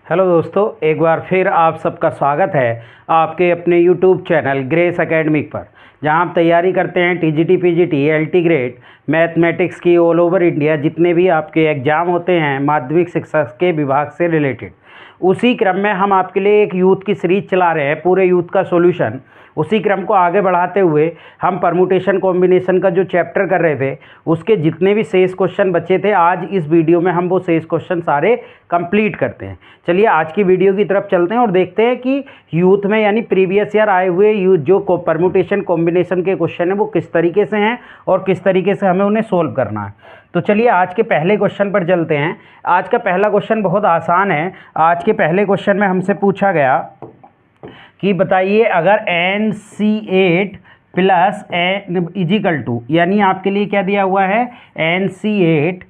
Hello दोस्तों, एक बार फिर आप सबका स्वागत है आपके अपने यूट्यूब चैनल ग्रेस एकेडमिक पर, जहां आप तैयारी करते हैं TGT, PGT, LT grade mathematics की ऑल ओवर इंडिया जितने भी आपके एग्ज़ाम होते हैं माध्यमिक शिक्षा के विभाग से रिलेटेड। उसी क्रम में हम आपके लिए एक यूथ की सीरीज चला रहे हैं, पूरे यूथ का सॉल्यूशन। उसी क्रम को आगे बढ़ाते हुए हम परमुटेशन कॉम्बिनेशन का जो चैप्टर कर रहे थे उसके जितने भी शेष क्वेश्चन बचे थे, आज इस वीडियो में हम वो शेष क्वेश्चन सारे कंप्लीट करते हैं। चलिए आज की वीडियो की तरफ चलते हैं और देखते हैं कि यूथ में यानी प्रीवियस ईयर आए हुए जो परमुटेशन कॉम्बिनेशन के क्वेश्चन हैं वो किस तरीके से हैं और किस तरीके से हमें उन्हें सोल्व करना है। तो चलिए आज के पहले क्वेश्चन पर चलते हैं। आज का पहला क्वेश्चन बहुत आसान है। आज के पहले क्वेश्चन में हमसे पूछा गया कि बताइए अगर NC8 plus N is equal to, यानी आपके लिए क्या दिया हुआ है NC8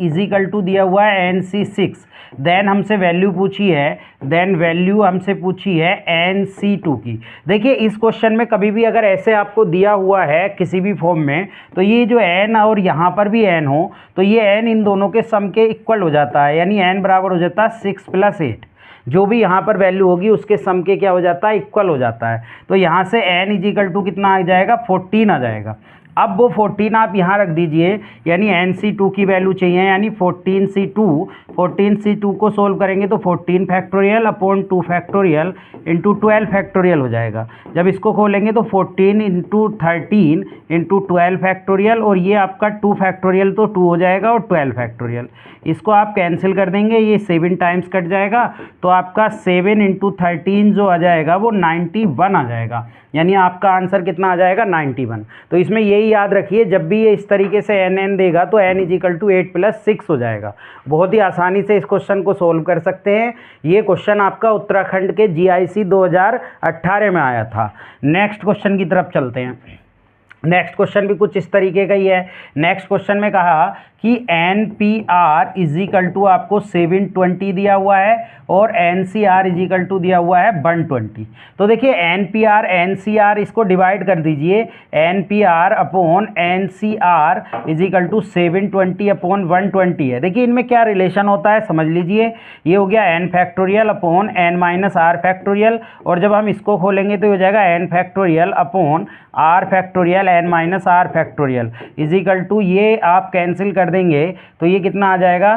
इजिकल टू दिया हुआ है NC6, देन हमसे वैल्यू पूछी है, देन वैल्यू हमसे पूछी है NC2 की। देखिए इस क्वेश्चन में कभी भी अगर ऐसे आपको दिया हुआ है किसी भी फॉर्म में, तो ये जो n और यहाँ पर भी n हो तो ये n इन दोनों के सम के इक्वल हो जाता है, यानी n बराबर हो जाता है 6 + 8। जो भी यहाँ पर वैल्यू होगी उसके सम के क्या हो जाता है, इक्वल हो जाता है। तो यहाँ से n इजिकल टू कितना आ जाएगा, 14 आ जाएगा। अब वो 14 आप यहाँ रख दीजिए, यानी NC2 की वैल्यू चाहिए, यानी 14C2 को सोल्व करेंगे तो 14 factorial upon 2 factorial into 12 factorial हो जाएगा। जब इसको खोलेंगे तो 14 इंटू 13 इंटू 12 फैक्टोरियल, और ये आपका 2 फैक्टोरियल तो 2 हो जाएगा और 12 फैक्टोरियल। इसको आप कैंसिल कर देंगे, ये 7 टाइम्स कट जाएगा, तो आपका 7 इंटू 13 जो आ जाएगा वो 91 आ जाएगा, यानी आपका आंसर कितना आ जाएगा 91। तो इसमें यही याद रखिए, जब भी ये इस तरीके से n देगा तो n इजिकल टू 8 + 6 हो जाएगा। बहुत ही आसानी से इस क्वेश्चन को सोल्व कर सकते हैं। ये क्वेश्चन आपका उत्तराखंड के GIC 2018 में आया था। नेक्स्ट क्वेश्चन की तरफ चलते हैं। नेक्स्ट क्वेश्चन भी कुछ इस तरीके का ही है। नेक्स्ट क्वेश्चन में कहा कि NPR इजिकल टू आपको 720 दिया हुआ है और NCR इजिकल टू दिया हुआ है 120। तो देखिए NPR NCR इसको डिवाइड कर दीजिए, NPR upon NCR equal to 720 upon 120 है। देखिए इनमें क्या रिलेशन होता है समझ लीजिए। ये हो गया n factorial upon n minus r factorial, और जब हम इसको खोलेंगे तो हो जाएगा n factorial upon r factorial n minus r factorial equal to, ये आप कैंसिल कर देंगे तो ये कितना आ जाएगा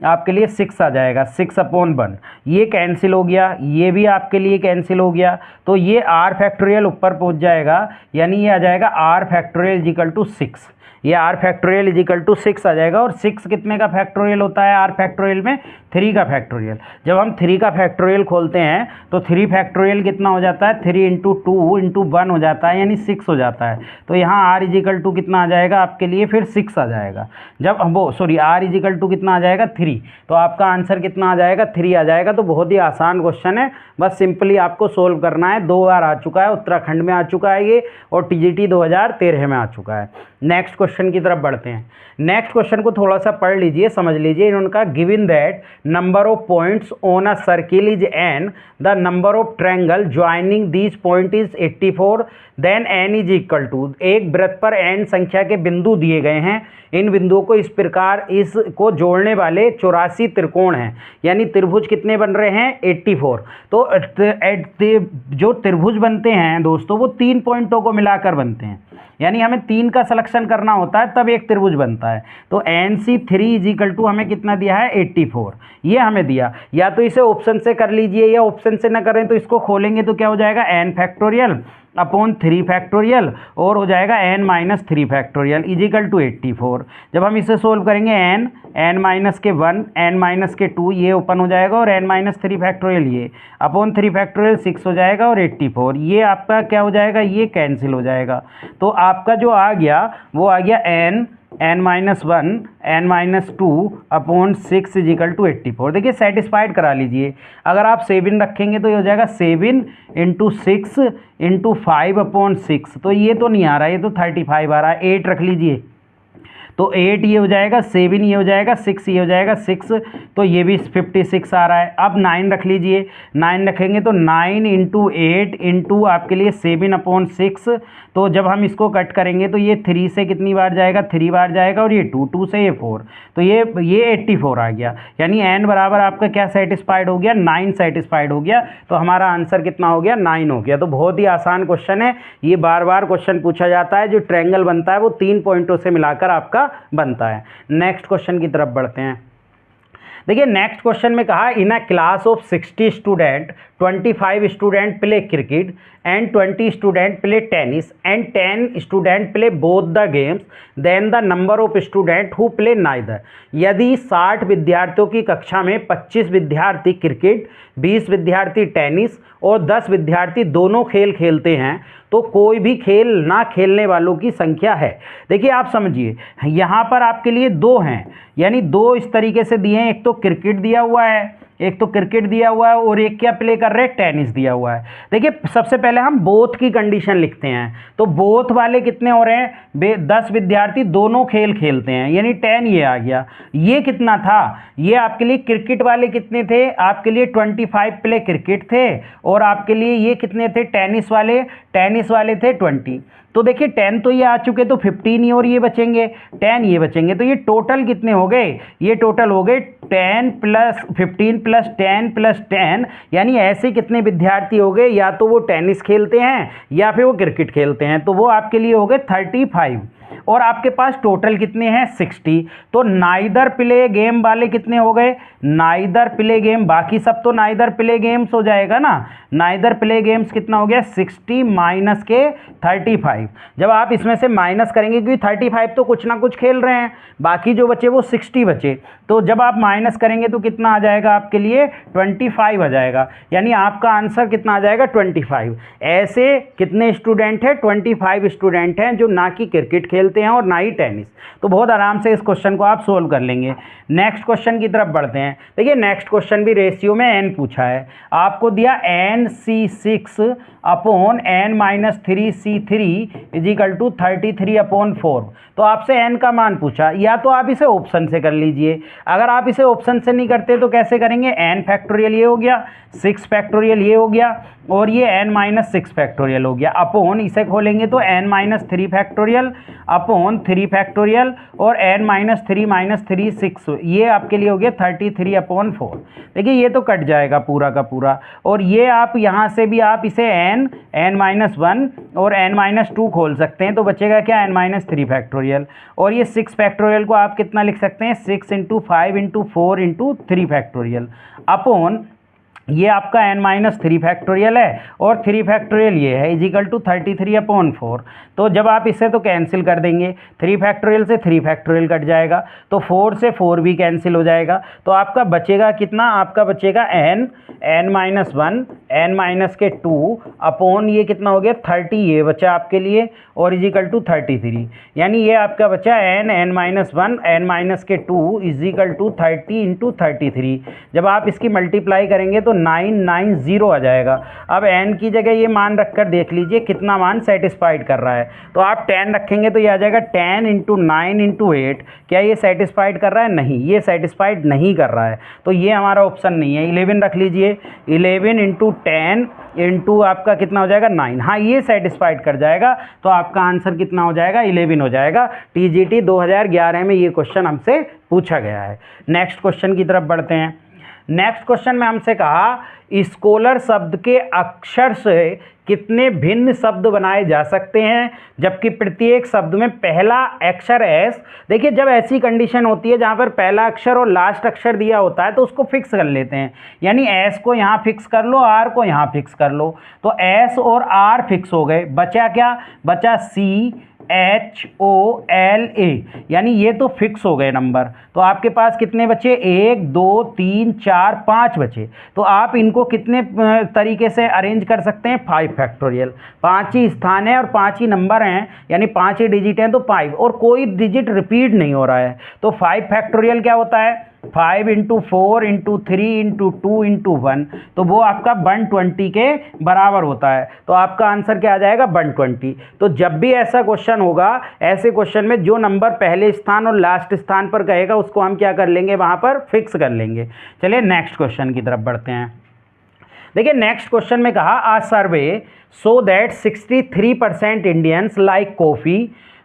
आपके लिए 6 आ जाएगा, 6/1। ये कैंसिल हो गया, ये भी आपके लिए कैंसिल हो गया, तो ये r फैक्टोरियल ऊपर पहुंच जाएगा, यानी ये आ जाएगा r फैक्टोरियल इजिकल टू 6। ये r फैक्टोरियल इजिकल टू 6 आ जाएगा, और 6 कितने का फैक्टोरियल होता है r फैक्टोरियल में, 3 का फैक्टोरियल। जब हम 3 का फैक्टोरियल खोलते हैं तो 3 फैक्टोरियल कितना हो जाता है, 3 इंटू 2 इंटू 1 हो जाता है, यानी 6 हो जाता है। तो यहाँ r इजिकल टू कितना आ जाएगा आपके लिए, फिर 6 आ जाएगा। जब वो r इजिकल टू कितना आ जाएगा 3, तो आपका आंसर कितना आ जाएगा 3 आ जाएगा। तो बहुत ही आसान क्वेश्चन है, बस सिंपली आपको सोल्व करना है। 2 बार आ चुका है, उत्तराखंड में आ चुका है ये, और TGT 2013 में आ चुका है। नेक्स्ट क्वेश्चन की तरफ बढ़ते हैं। नेक्स्ट क्वेश्चन को थोड़ा सा पढ़ लीजिए, समझ लीजिए। इनका given that number of points on a circle is n, the number of triangle joining these point is 84, then n is equal to, एक वृत्त पर n संख्या के बिंदु दिए गए हैं, इन बिंदुओं को इस प्रकार इसको जोड़ने वाले 84 त्रिकोण हैं, यानी त्रिभुज कितने बन रहे हैं 84। तो जो त्रिभुज बनते हैं दोस्तों वो 3 पॉइंटों को मिलाकर बनते हैं, यानी हमें 3 का सिलेक्शन करना होता है तब एक त्रिभुज बनता है। तो NC3 इजिकल टू हमें कितना दिया है 84, ये हमें दिया। या तो इसे ऑप्शन से कर लीजिए, या ऑप्शन से ना करें तो इसको खोलेंगे तो क्या हो जाएगा n फैक्टोरियल अपॉन 3 फैक्टोरियल, और हो जाएगा n minus 3 factorial equal to 84। जब हम इसे सोल्व करेंगे n माइनस के 1 n माइनस के 2 ये ओपन हो जाएगा, और n माइनस 3 फैक्टोरियल ये अपॉन 3 फैक्टोरियल 6 हो जाएगा, और 84 ये आपका क्या हो जाएगा, ये कैंसिल हो जाएगा। तो आपका जो आ गया वो आ गया n minus 1 n minus 2 upon 6 equal to 84। देखिए सेटिस्फाइड करा लीजिए। अगर आप 7 रखेंगे तो ये हो जाएगा 7 इंटू 6 इंटू 5/6, तो ये तो नहीं आ रहा, ये तो 35 आ रहा है। 8 रख लीजिए तो 8 ये हो जाएगा, 7 ये हो जाएगा, 6 ये हो जाएगा, 6 तो ये भी 56 आ रहा है। अब 9 रख लीजिए, 9 रखेंगे तो 9 इंटू 8 इंटू आपके लिए 7/6। तो जब हम इसको कट करेंगे तो ये 3 से कितनी बार जाएगा, 3 बार जाएगा, और ये 2 से ये 4, तो ये 84 आ गया। यानी n बराबर आपका क्या सेटिस्फाइड हो गया, 9 सेटिस्फाइड हो गया। तो हमारा आंसर कितना हो गया, 9 हो गया। तो बहुत ही आसान क्वेश्चन है, ये बार बार क्वेश्चन पूछा जाता है। जो ट्रायंगल बनता है वो 3 पॉइंटों से मिलाकर आपका बनता है। नेक्स्ट क्वेश्चन की तरफ बढ़ते हैं। देखिए नेक्स्ट क्वेश्चन में कहा, in a class of 60 student 25 student play cricket and 20 student play tennis and 10 student play both the games, then the number of student who play neither. यदि 60 विद्यार्थियों की कक्षा में 25 विद्यार्थी क्रिकेट, 20 विद्यार्थी टेनिस और 10 विद्यार्थी दोनों खेल खेलते हैं, तो कोई भी खेल ना खेलने वालों की संख्या है। देखिए आप समझिए, यहाँ पर आपके लिए 2 हैं, यानी 2 इस तरीके से दिए हैं। एक तो क्रिकेट दिया हुआ है, एक तो क्रिकेट दिया हुआ है, और एक क्या प्ले कर रहे हैं, टेनिस दिया हुआ है। देखिए सबसे पहले हम बोथ की कंडीशन लिखते हैं। तो बोथ वाले कितने हो रहे हैं, 10 विद्यार्थी दोनों खेल खेलते हैं, यानी 10 ये आ गया। ये कितना था, ये आपके लिए क्रिकेट वाले कितने थे, आपके लिए 25 प्ले क्रिकेट थे, और आपके लिए ये कितने थे, टेनिस वाले थे 20। तो देखिए 10 तो ये आ चुके, तो 15 ही और ये बचेंगे, 10 ये बचेंगे। तो ये टोटल कितने हो गए, ये टोटल हो गए 10 प्लस 15 प्लस 10 प्लस 10, यानी ऐसे कितने विद्यार्थी हो गए, या तो वो टेनिस खेलते हैं या फिर वो क्रिकेट खेलते हैं, तो वो आपके लिए हो गए 35। और आपके पास टोटल कितने हैं, 60। तो नाइदर प्ले गेम वाले कितने हो गए, नाइदर प्ले गेम, बाकी सब तो नाइदर प्ले गेम्स हो जाएगा ना। नाइदर प्ले गेम्स कितना हो गया, 60 माइनस के 35। जब आप इसमें से माइनस करेंगे, क्योंकि 35 तो कुछ ना कुछ खेल रहे हैं, बाकी जो बचे वो 60 बचे, तो जब आप माइनस करेंगे तो कितना आ जाएगा आपके लिए, 25 आ जाएगा। यानी आपका आंसर कितना आ जाएगा, 25। ऐसे कितने स्टूडेंट हैं, 25 स्टूडेंट हैं जो ना कि क्रिकेट खेलते हैं और ना ही टेनिस। तो बहुत आराम से इस क्वेश्चन को आप सोल्व कर लेंगे। नेक्स्ट क्वेश्चन की तरफ बढ़ते हैं। देखिए नेक्स्ट क्वेश्चन भी रेशियो में n पूछा है, आपको दिया nc6 upon n-3c3 is equal to 33/4। तो आपसे n का मान पूछा, या तो आप इसे ऑप्शन से कर लीजिए। अगर आप इसे ऑप्शन से नहीं करते तो कैसे करेंगे, n फैक्टोरियल ये हो गया, 6 फैक्टोरियल ये हो गया, और ये n-6 फैक्टोरियल हो गया, अपॉन इसे खोलेंगे तो n-3 फैक्टोरियल अपॉन 3 फैक्टोरियल, और n-3 6, ये आपके लिए हो गया 33/4। देखिए ये तो कट जाएगा पूरा का पूरा, और ये आप यहाँ से भी आप इसे n-1 और n-2 खोल सकते हैं, तो बचेगा क्या, n-3 फैक्टोरियल। और ये 6 फैक्टोरियल को आप कितना लिख सकते हैं, 6 × 5 × 4 × 3 फैक्टोरियल, अपॉन ये आपका n-3 फैक्टोरियल है, और 3 फैक्टोरियल ये है, इजिकल टू 33/4। तो जब आप इससे तो कैंसिल कर देंगे, 3 फैक्टोरियल से 3 फैक्टोरियल कट जाएगा, तो 4 से 4 भी कैंसिल हो जाएगा। तो आपका बचेगा कितना, आपका बचेगा n-1 n-2 अपॉन ये कितना हो गया, 30 ये बचा आपके लिए, और इजिकल टू 33। यानी ये आपका बचा n-1 n-2 इजिकल टू 30 × 33। जब आप इसकी मल्टीप्लाई करेंगे तो 990 आ जाएगा। अब n की जगह ये मान रखकर देख लीजिए कितना मान सेटिस्फाइड कर रहा है। तो आप 10 रखेंगे तो ये आ जाएगा 10 × 9 × 8। क्या ये सेटिस्फाइड कर रहा है, नहीं, ये सेटिस्फाइड नहीं कर रहा है, तो ये हमारा ऑप्शन नहीं है। 11 रख लीजिए, 11 × 10 इंटू आपका कितना हो जाएगा, 9। हाँ ये सेटिस्फाइड कर जाएगा, तो आपका आंसर कितना हो जाएगा, 11 हो जाएगा। TGT 2011 में ये क्वेश्चन हमसे पूछा गया है। नेक्स्ट क्वेश्चन की तरफ बढ़ते हैं। नेक्स्ट क्वेश्चन में हमसे कहा, स्कॉलर शब्द के अक्षर से कितने भिन्न शब्द बनाए जा सकते हैं, जबकि प्रत्येक शब्द में पहला अक्षर एस। देखिए जब ऐसी कंडीशन होती है जहाँ पर पहला अक्षर और लास्ट अक्षर दिया होता है तो उसको फिक्स कर लेते हैं, यानी एस को यहाँ फिक्स कर लो, आर को यहाँ फिक्स कर लो। तो एस और आर फिक्स हो गए, बचा क्या, बचा CHOLA, यानी ये तो फिक्स हो गए नंबर। तो आपके पास कितने बचे, 1 2 3 4 5 बचे। तो आप इनको कितने तरीके से अरेंज कर सकते हैं, 5 फैक्टोरियल। 5 ही स्थान है और 5 ही नंबर हैं, यानी 5 ही डिजिट हैं, तो 5, और कोई डिजिट रिपीट नहीं हो रहा है। तो 5 फैक्टोरियल क्या होता है, 5 इंटू 4 इंटू 3 इंटू 2 इंटू 1, तो वो आपका 120 के बराबर होता है। तो आपका आंसर क्या आ जाएगा 120। तो जब भी ऐसा क्वेश्चन होगा, ऐसे क्वेश्चन में जो नंबर पहले स्थान और लास्ट स्थान पर कहेगा उसको हम क्या कर लेंगे, वहां पर फिक्स कर लेंगे। चलिए नेक्स्ट क्वेश्चन की तरफ बढ़ते हैं। देखिए नेक्स्ट क्वेश्चन में कहा a survey so that 63% Indians like coffee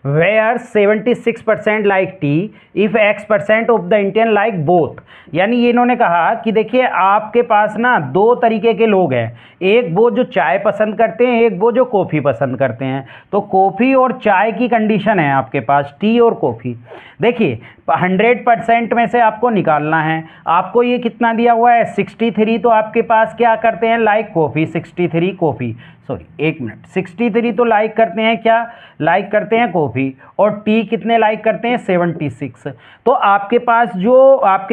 where 76% like tea if X% of the Indian like both. यानी ये इन्होंने कहा कि देखिए आपके पास ना दो तरीके के लोग हैं, एक वो जो चाय पसंद करते हैं, एक वो जो कॉफ़ी पसंद करते हैं। तो कॉफ़ी और चाय की कंडीशन है आपके पास, टी और कॉफ़ी। देखिए 100% में से आपको निकालना है, आपको ये कितना दिया हुआ है 63, तो आपके पास क्या करते हैं लाइक कॉफ़ी, 63 कॉफ़ी, सॉरी एक मिनट, 63 तो लाइक करते हैं, क्या लाइक करते हैं कॉफ़ी, और टी कितने लाइक करते हैं 76। तो आपके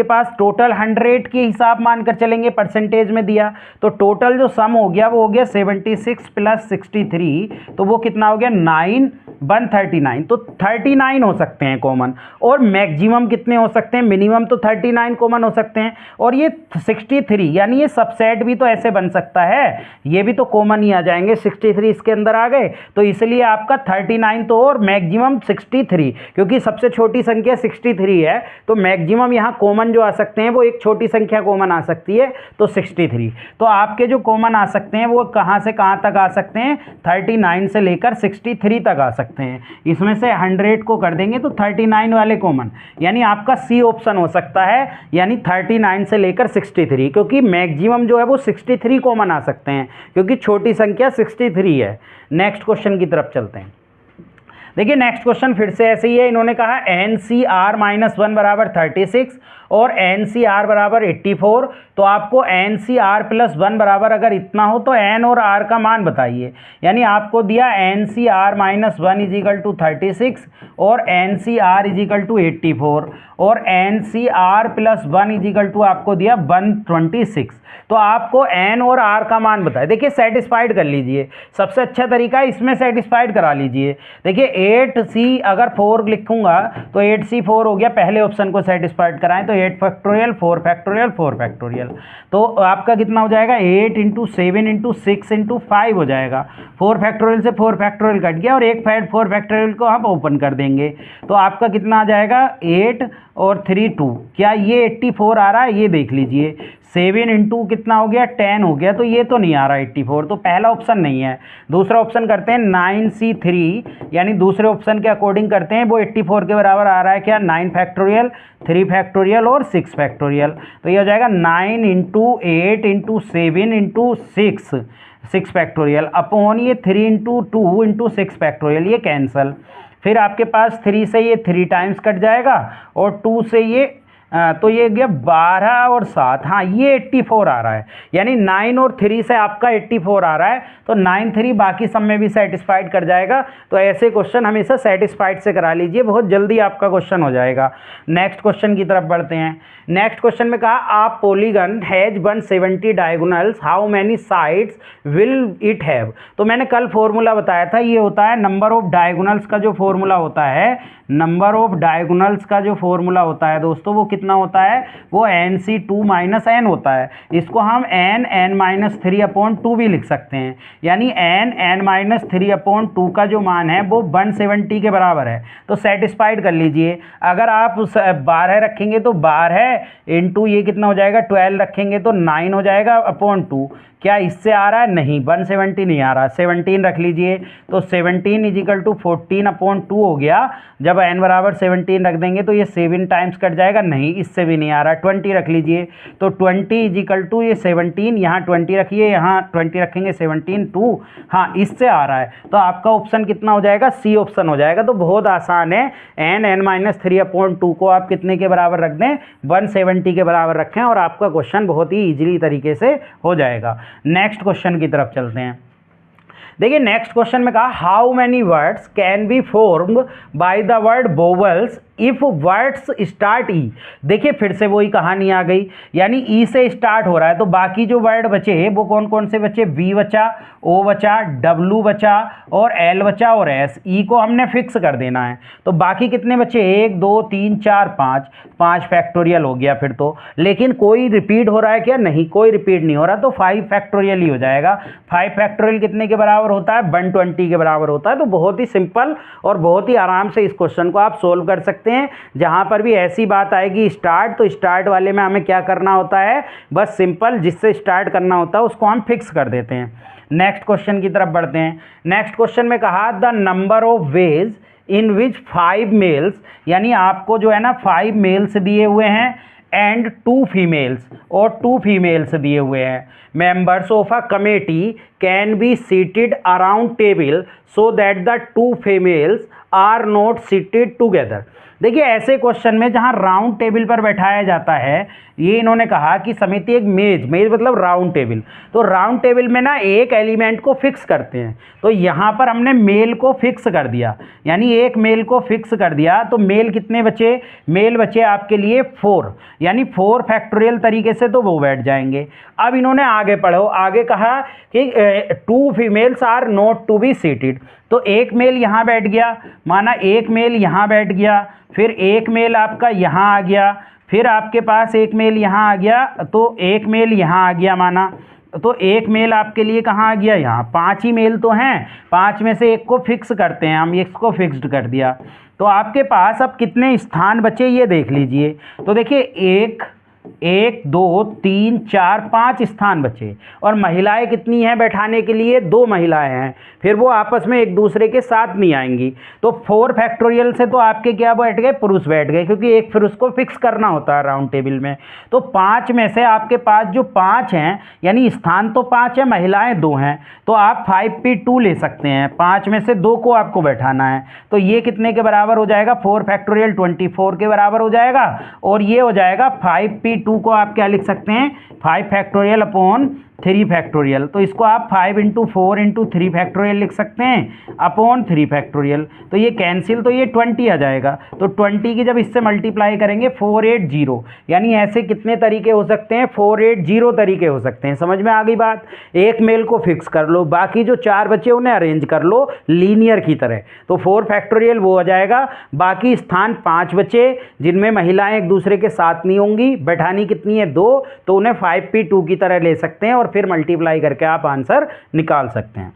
पास टोटल 100 के हिसाब मानकर चलेंगे, परसेंटेज में दिया तो टोटल जो सम हो गया वो हो गया 76 प्लस 63, तो वो कितना हो गया 9 139। तो 39 हो सकते हैं कॉमन, और मैक्सिमम कितने हो सकते हैं, मिनिमम तो 39 कॉमन हो सकते हैं। और ये 63 यानी ये सबसेट भी तो ऐसे बन सकता है, ये भी तो कॉमन ही आ जाएंगे, 63 इसके अंदर आ गए, तो इसलिए आपका 39 तो और मैक्सिमम 63, क्योंकि सबसे छोटी संख्या 63 है, तो मैक्सिमम यहाँ कॉमन जो आ सकते हैं वो एक छोटी संख्या कॉमन आ सकती है, तो 63। तो आपके जो कॉमन आ सकते हैं वो कहाँ से कहाँ तक आ सकते हैं, 39 से लेकर 63 तक आ सकते हैं। इसमें से 100 को कर देंगे तो 39 वाले कॉमन, यानी आपका सी ऑप्शन हो सकता है, यानी 39 से लेकर 63, क्योंकि मैक्सिमम जो है वो 63 कॉमन आ सकते हैं, क्योंकि छोटी संख्या 63 है। नेक्स्ट क्वेश्चन की तरफ चलते हैं। देखिए नेक्स्ट क्वेश्चन फिर से ऐसे ही है, इन्होंने कहा NCR-1 बराबर 36 और NCR बराबर 84। तो आपको NCR+1 बराबर अगर इतना हो तो N और R का मान बताइए। यानी आपको दिया NCR-1 इजिकल टू 36 और NCR इजिकल टू 84 और NCR+1 इजिकल टू आपको दिया 126। तो आपको N और R का मान बताए। देखिए सेटिस्फाइड कर लीजिए, सबसे अच्छा तरीका इसमें सेटिस्फाइड करा लीजिए। देखिए 8C अगर 4 लिखूंगा तो 8C 4 हो गया, पहले ऑप्शन को सेटिस्फाइड कराएं तो 8 फैक्टोरियल 4 फैक्टोरियल 4 फैक्टोरियल, तो आपका कितना हो जाएगा 8 इंटू 7 इंटू 6 इंटू 5 हो जाएगा। 4 फैक्टोरियल से 4 फैक्टोरियल कट गया और एक 4 फैक्टोरियल को हम ओपन कर देंगे, तो आपका कितना आ जाएगा 8 और 3 2, क्या ये 84 आ रहा है, ये देख लीजिए। 7 इंटू कितना हो गया 10 हो गया, तो ये तो नहीं आ रहा 84, तो पहला ऑप्शन नहीं है। दूसरा ऑप्शन करते हैं 9C3, यानी दूसरे ऑप्शन के अकॉर्डिंग करते हैं, वो 84 के बराबर आ रहा है क्या 9 फैक्टोरियल 3 फैक्टोरियल और 6 फैक्टोरियल। तो ये हो जाएगा 9 into 8 into 7 into 6 factorial upon ये 3 इंटू 2 इंटू 6 फैक्टोरियल, ये कैंसल। फिर आपके पास 3 से ये 3 टाइम्स कट जाएगा और 2 से ये तो ये गया 12 और 7, हाँ ये 84 आ रहा है, यानी 9 और 3 से आपका 84 आ रहा है, तो 9 3 बाकी सब में भी सेटिस्फाइड कर जाएगा। तो ऐसे क्वेश्चन हमेशा सेटिस्फाइड से करा लीजिए, बहुत जल्दी आपका क्वेश्चन हो जाएगा। नेक्स्ट क्वेश्चन की तरफ बढ़ते हैं। नेक्स्ट क्वेश्चन में कहा आप polygon has 170 diagonals, how many sides will it have. तो मैंने कल फॉर्मूला बताया था, ये होता है नंबर ऑफ डायगोनल्स का जो फॉर्मूला होता है, नंबर ऑफ डायगोनल्स का जो फॉर्मूला होता है दोस्तों वो कितना होता है, वो NC2 माइनस N होता है। इसको हम N(n-3/2 भी लिख सकते हैं, यानी N(n-3/2 का जो मान है वो 170 के बराबर है। तो सेटिस्फाइड कर लीजिए, अगर आप 12 रखेंगे तो 12 इंटू ये कितना हो जाएगा 12 रखेंगे तो 9 हो जाएगा अपॉन 2। क्या इससे आ रहा है, नहीं 170 नहीं आ रहा, 17 रख लीजिए, तो 17 इजिकल टू 14/2 हो गया। जब n बराबर 17 रख देंगे तो ये 7 टाइम्स कट जाएगा, नहीं इससे भी नहीं आ रहा, 20 रख लीजिए, तो 20 इजिकल टू ये 17, यहाँ 20 रखिए, यहाँ 20 रखेंगे 17 2, हाँ इससे आ रहा है। तो आपका ऑप्शन कितना हो जाएगा, सी ऑप्शन हो जाएगा। तो बहुत आसान है, N(n-3/2 को आप कितने के बराबर रख दें, 170 के बराबर रखें और आपका क्वेश्चन बहुत ही ईजिली तरीके से हो जाएगा। नेक्स्ट क्वेश्चन की तरफ चलते हैं। देखिए नेक्स्ट क्वेश्चन में कहा how many words can be formed by the word vowels if words start E, देखिए फिर से वही कहानी आ गई, यानी ई से स्टार्ट हो रहा है तो बाकी जो वर्ड बचे वो कौन कौन से बचे, वी बचा, ओ बचा, डब्लू बचा और एल बचा और एस। ई को हमने फिक्स कर देना है तो बाकी कितने बचे, 1 2 3 4 5 फैक्टोरियल हो गया फिर तो। लेकिन कोई रिपीट हो रहा है क्या, नहीं कोई रिपीट नहीं हो रहा, तो 5 फैक्टोरियल ही हो जाएगा। 5 फैक्टोरियल कितने के बराबर होता है, 120 के बराबर होता है। तो बहुत ही सिंपल और बहुत ही आराम से इस क्वेश्चन को आप सोल्व कर सकते हैं। जहां पर भी ऐसी बात आएगी स्टार्ट, तो स्टार्ट वाले में हमें क्या करना होता है, बस सिंपल जिससे स्टार्ट करना होता है उसको हम फिक्स कर देते हैं। नेक्स्ट क्वेश्चन की तरफ बढ़ते हैं। नेक्स्ट क्वेश्चन में कहा the number of ways in which 5 males, यानी आपको जो है ना 5 मेल्स दिए हुए हैं एंड 2 फीमेल्स और 2 फीमेल्स दिए हुए हैं। Members of a committee can be seated around table so that the 2 females are not seated together. देखिए ऐसे क्वेश्चन में जहां राउंड टेबल पर बैठाया जाता है, ये इन्होंने कहा कि समिति एक मेज, मेज मतलब राउंड टेबल, तो राउंड टेबल में ना एक एलिमेंट को फिक्स करते हैं। तो यहाँ पर हमने मेल को फिक्स कर दिया, यानी एक मेल को फिक्स कर दिया तो मेल कितने बचे, मेल बचे आपके लिए 4, यानी 4 फैक्टोरियल तरीके से तो वो बैठ जाएंगे। अब इन्होंने आगे पढ़ो, आगे कहा कि 2 females are not to be seated, तो एक मेल यहाँ बैठ गया, माना एक मेल यहाँ बैठ गया, फिर एक मेल आपका यहाँ आ गया, फिर आपके पास एक मेल यहाँ आ गया, तो एक मेल यहाँ आ गया माना, तो एक मेल आपके लिए कहाँ आ गया, यहाँ। 5 ही मेल तो हैं, 5 में से एक को फिक्स करते हैं हम, इसको फिक्स्ड कर दिया। तो आपके पास अब कितने स्थान बचे ये देख लीजिए। तो देखिए 1 2 3 4 5 स्थान बचे और महिलाएं कितनी हैं बैठाने के लिए, 2 महिलाएं हैं, फिर वो आपस में एक दूसरे के साथ नहीं आएंगी। तो 4 फैक्टोरियल से तो आपके क्या बैठ गए, पुरुष बैठ गए, क्योंकि एक फिर उसको फिक्स करना होता है राउंड टेबल में। तो 5 में से आपके पास जो 5 हैं, यानी स्थान तो 5 है, महिलाएं 2 हैं, तो आप 5p2 ले सकते हैं। 5 में से 2 को आपको बैठाना है, तो ये कितने के बराबर हो जाएगा, 4 फैक्टोरियल 24 के बराबर हो जाएगा। और ये हो जाएगा 5p2 को आप क्या लिख सकते हैं, 5 फैक्टोरियल अपॉन 3 फैक्टोरियल। तो इसको आप 5 × 4 × 3 फैक्टोरियल लिख सकते हैं अपॉन 3 फैक्टोरियल। तो ये कैंसिल, तो ये 20 आ जाएगा। तो 20 की जब इससे मल्टीप्लाई करेंगे 480, यानी ऐसे कितने तरीके हो सकते हैं, 480 तरीके हो सकते हैं। समझ में आ गई बात। एक मेल को फिक्स कर लो, बाकी जो 4 बचे उन्हें अरेंज कर लो लीनियर की तरह। तो 4 फैक्टोरियल वो हो जाएगा, बाकी स्थान 5 बचे जिनमें महिलाएं एक दूसरे के साथ नहीं होंगी, बैठानी कितनी है, 2, तो उन्हें 5p2 की तरह ले सकते हैं और फिर मल्टीप्लाई करके आप आंसर निकाल सकते हैं।